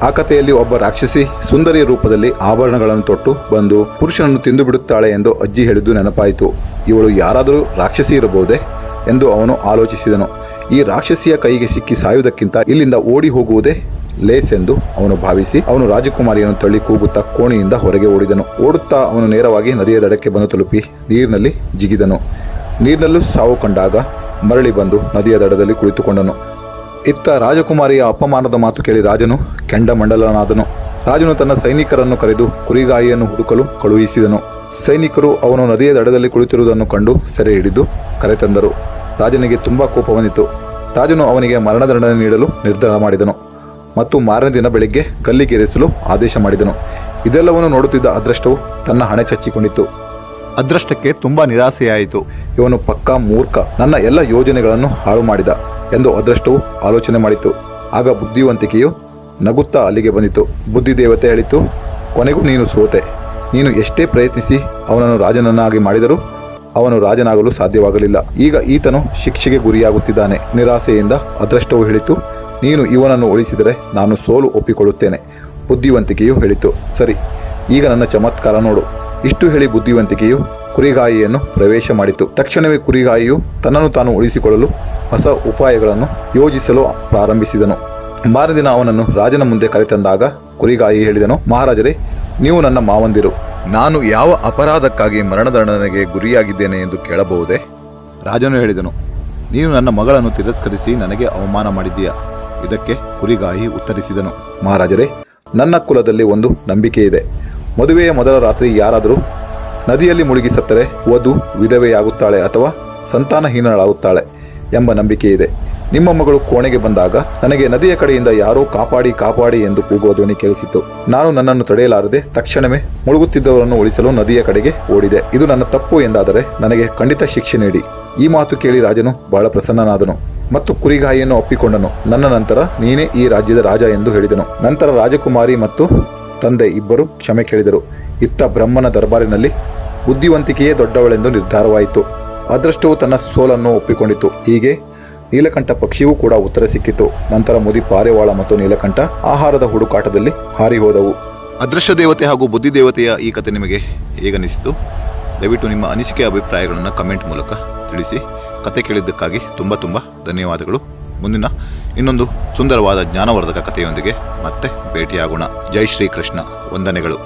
ಆ ಕಥೆಯಲ್ಲಿ ಒಬ್ಬ ರಾಕ್ಷಸಿ ಸುಂದರಿಯ ರೂಪದಲ್ಲಿ ಆಭರಣಗಳನ್ನು ತೊಟ್ಟು ಬಂದು ಪುರುಷನನ್ನು ತಿಂದು ಬಿಡುತ್ತಾಳೆ ಎಂದು ಅಜ್ಜಿ ಹೇಳಿದ್ದು ನೆನಪಾಯಿತು. ಇವಳು ಯಾರಾದರೂ ರಾಕ್ಷಸಿ ಇರಬಹುದೇ ಎಂದು ಅವನು ಆಲೋಚಿಸಿದನು. ಈ ರಾಕ್ಷಸಿಯ ಕೈಗೆ ಸಿಕ್ಕಿ ಸಾಯುವುದಕ್ಕಿಂತ ಇಲ್ಲಿಂದ ಓಡಿ ಹೋಗುವುದೇ ಲೇಸೆಂದು ಅವನು ಭಾವಿಸಿ ಅವನು ರಾಜಕುಮಾರಿಯನ್ನು ತಳ್ಳಿ ಕೂಗುತ್ತಾ ಕೋಣೆಯಿಂದ ಹೊರಗೆ ಓಡಿದನು. ಓಡುತ್ತಾ ಅವನು ನೇರವಾಗಿ ನದಿಯ ದಡಕ್ಕೆ ಬಂದು ತಲುಪಿ ನೀರಿನಲ್ಲಿ ಜಿಗಿದನು. ನೀರಿನಲ್ಲೂ ಸಾವು ಕಂಡಾಗ ಮರಳಿ ಬಂದು ನದಿಯ ದಡದಲ್ಲಿ ಕುಳಿತುಕೊಂಡನು. ಇತ್ತ ರಾಜಕುಮಾರಿಯ ಅಪಮಾನದ ಮಾತು ಕೇಳಿ ರಾಜನು ಕೆಂಡಮಂಡಲನಾದನು. ರಾಜನು ತನ್ನ ಸೈನಿಕರನ್ನು ಕರೆದು ಕುರಿಗಾಯಿಯನ್ನು ಹುಡುಕಲು ಕಳುಹಿಸಿದನು. ಸೈನಿಕರು ಅವನು ನದಿಯ ದಡದಲ್ಲಿ ಕುಳಿತಿರುವುದನ್ನು ಕಂಡು ಸೆರೆ ಹಿಡಿದು ಕರೆತಂದರು. ರಾಜನಿಗೆ ತುಂಬಾ ಕೋಪ ಬಂದಿತು. ರಾಜನು ಅವನಿಗೆ ಮರಣದಂಡನೆ ನೀಡಲು ನಿರ್ಧಾರ ಮಾಡಿದನು ಮತ್ತು ಮಾರನೇ ದಿನ ಬೆಳಿಗ್ಗೆ ಗಲ್ಲಿಗೇರಿಸಲು ಆದೇಶ ಮಾಡಿದನು. ಇದೆಲ್ಲವನ್ನು ನೋಡುತ್ತಿದ್ದ ಅದೃಷ್ಟವು ತನ್ನ ಹಣೆ ಚಚ್ಚಿಕೊಂಡಿತು. ಅದೃಷ್ಟಕ್ಕೆ ತುಂಬಾ ನಿರಾಸೆಯಾಯಿತು. ಇವನು ಪಕ್ಕಾ ಮೂರ್ಖ, ನನ್ನ ಎಲ್ಲ ಯೋಜನೆಗಳನ್ನು ಹಾಳು ಮಾಡಿದ ಎಂದು ಅದೃಷ್ಟವು ಆಲೋಚನೆ ಮಾಡಿತು. ಆಗ ಬುದ್ಧಿವಂತಿಕೆಯು ನಗುತ್ತಾ ಅಲ್ಲಿಗೆ ಬಂದಿತು. ಬುದ್ಧಿದೇವತೆ ಹೇಳಿತು, ಕೊನೆಗೂ ನೀನು ಸೋತೆ. ನೀನು ಎಷ್ಟೇ ಪ್ರಯತ್ನಿಸಿ ಅವನನ್ನು ರಾಜನನ್ನಾಗಿ ಮಾಡಿದರೂ ಅವನು ರಾಜನಾಗಲು ಸಾಧ್ಯವಾಗಲಿಲ್ಲ. ಈಗ ಈತನು ಶಿಕ್ಷೆಗೆ ಗುರಿಯಾಗುತ್ತಿದ್ದಾನೆ. ನಿರಾಸೆಯಿಂದ ಅದೃಷ್ಟವು ಹೇಳಿತು, ನೀನು ಇವನನ್ನು ಉಳಿಸಿದರೆ ನಾನು ಸೋಲು ಒಪ್ಪಿಕೊಳ್ಳುತ್ತೇನೆ. ಬುದ್ಧಿವಂತಿಕೆಯು ಹೇಳಿತು, ಸರಿ, ಈಗ ನನ್ನ ಚಮತ್ಕಾರ ನೋಡು. ಇಷ್ಟು ಹೇಳಿ ಬುದ್ಧಿವಂತಿಕೆಯು ಕುರಿಗಾಯಿಯನ್ನು ಪ್ರವೇಶ ಮಾಡಿತು. ತಕ್ಷಣವೇ ಕುರಿಗಾಯಿಯು ತನ್ನನ್ನು ತಾನು ಉಳಿಸಿಕೊಳ್ಳಲು ಹೊಸ ಉಪಾಯಗಳನ್ನು ಯೋಜಿಸಲು ಪ್ರಾರಂಭಿಸಿದನು. ಮಾರದಿನ ಅವನನ್ನು ರಾಜನ ಮುಂದೆ ಕರೆತಂದಾಗ ಕುರಿಗಾಯಿ ಹೇಳಿದನು, ಮಹಾರಾಜರೇ, ನೀವು ನನ್ನ ಮಾವಂದಿರು. ನಾನು ಯಾವ ಅಪರಾಧಕ್ಕಾಗಿ ಮರಣದಂಡನೆಗೆ ಗುರಿಯಾಗಿದ್ದೇನೆ ಎಂದು ಕೇಳಬಹುದೇ? ರಾಜನು ಹೇಳಿದನು, ನೀನು ನನ್ನ ಮಗಳನ್ನು ತಿರಸ್ಕರಿಸಿ ನನಗೆ ಅವಮಾನ ಮಾಡಿದ್ದೀಯಾ. ಇದಕ್ಕೆ ಕುರಿಗಾಯಿ ಉತ್ತರಿಸಿದನು, ಮಹಾರಾಜರೇ, ನನ್ನ ಕುಲದಲ್ಲಿ ಒಂದು ನಂಬಿಕೆ ಇದೆ. ಮದುವೆಯ ಮೊದಲ ರಾತ್ರಿ ಯಾರಾದರೂ ನದಿಯಲ್ಲಿ ಮುಳುಗಿ ಸತ್ತರೆ ವಧು ವಿಧವೆಯಾಗುತ್ತಾಳೆ ಅಥವಾ ಸಂತಾನಹೀನಳಾಗುತ್ತಾಳೆ ಎಂಬ ನಂಬಿಕೆ ಇದೆ. ನಿಮ್ಮ ಮಗಳು ಕೋಣೆಗೆ ಬಂದಾಗ ನನಗೆ ನದಿಯ ಕಡೆಯಿಂದ ಯಾರೋ ಕಾಪಾಡಿ ಕಾಪಾಡಿ ಎಂದು ಕೂಗುವ ಧ್ವನಿ ಕೇಳಿಸಿತು. ನಾನು ನನ್ನನ್ನು ತಡೆಯಲಾರದೆ ತಕ್ಷಣವೇ ಮುಳುಗುತ್ತಿದ್ದವರನ್ನು ಉಳಿಸಲು ನದಿಯ ಕಡೆಗೆ ಓಡಿದೆ. ಇದು ನನ್ನ ತಪ್ಪು ಎಂದಾದರೆ ನನಗೆ ಖಂಡಿತ ಶಿಕ್ಷೆ ನೀಡಿ. ಈ ಮಾತು ಕೇಳಿ ರಾಜನು ಬಹಳ ಪ್ರಸನ್ನನಾದನು ಮತ್ತು ಕುರಿಗಾಯಿಯನ್ನು ಒಪ್ಪಿಕೊಂಡನು. ನನ್ನ ನಂತರ ನೀನೇ ಈ ರಾಜ್ಯದ ರಾಜ ಎಂದು ಹೇಳಿದನು. ನಂತರ ರಾಜಕುಮಾರಿ ಮತ್ತು ತಂದೆ ಇಬ್ಬರು ಕ್ಷಮೆ ಕೇಳಿದರು. ಇತ್ತ ಬ್ರಹ್ಮನ ದರ್ಬಾರಿನಲ್ಲಿ ಬುದ್ಧಿವಂತಿಕೆಯೇ ದೊಡ್ಡವಳೆಂದು ನಿರ್ಧಾರವಾಯಿತು. ಅದೃಷ್ಟವು ತನ್ನ ಸೋಲನ್ನು ಒಪ್ಪಿಕೊಂಡಿತು. ಹೀಗೆ ನೀಲಕಂಠ ಪಕ್ಷಿಯೂ ಕೂಡ ಉತ್ತರ ಸಿಕ್ಕಿತು. ನಂತರ ಮುದಿ ಪಾರಿವಾಳ ಮತ್ತು ನೀಲಕಂಠ ಆಹಾರದ ಹುಡುಕಾಟದಲ್ಲಿ ಹಾರಿ ಹೋದವು. ಅದೃಷ್ಟ ದೇವತೆ ಹಾಗೂ ಬುದ್ಧಿ ದೇವತೆಯ ಈ ಕಥೆ ನಿಮಗೆ ಹೇಗನಿಸಿತು? ದಯವಿಟ್ಟು ನಿಮ್ಮ ಅನಿಸಿಕೆ ಅಭಿಪ್ರಾಯಗಳನ್ನು ಕಮೆಂಟ್ ಮೂಲಕ ತಿಳಿಸಿ. ಕತೆ ಕೇಳಿದ್ದಕ್ಕಾಗಿ ತುಂಬ ಧನ್ಯವಾದಗಳು. ಮುಂದಿನ ಇನ್ನೊಂದು ಸುಂದರವಾದ ಜ್ಞಾನವರ್ಧಕ ಕಥೆಯೊಂದಿಗೆ ಮತ್ತೆ ಭೇಟಿಯಾಗೋಣ. ಜೈ ಶ್ರೀಕೃಷ್ಣ. ವಂದನೆಗಳು.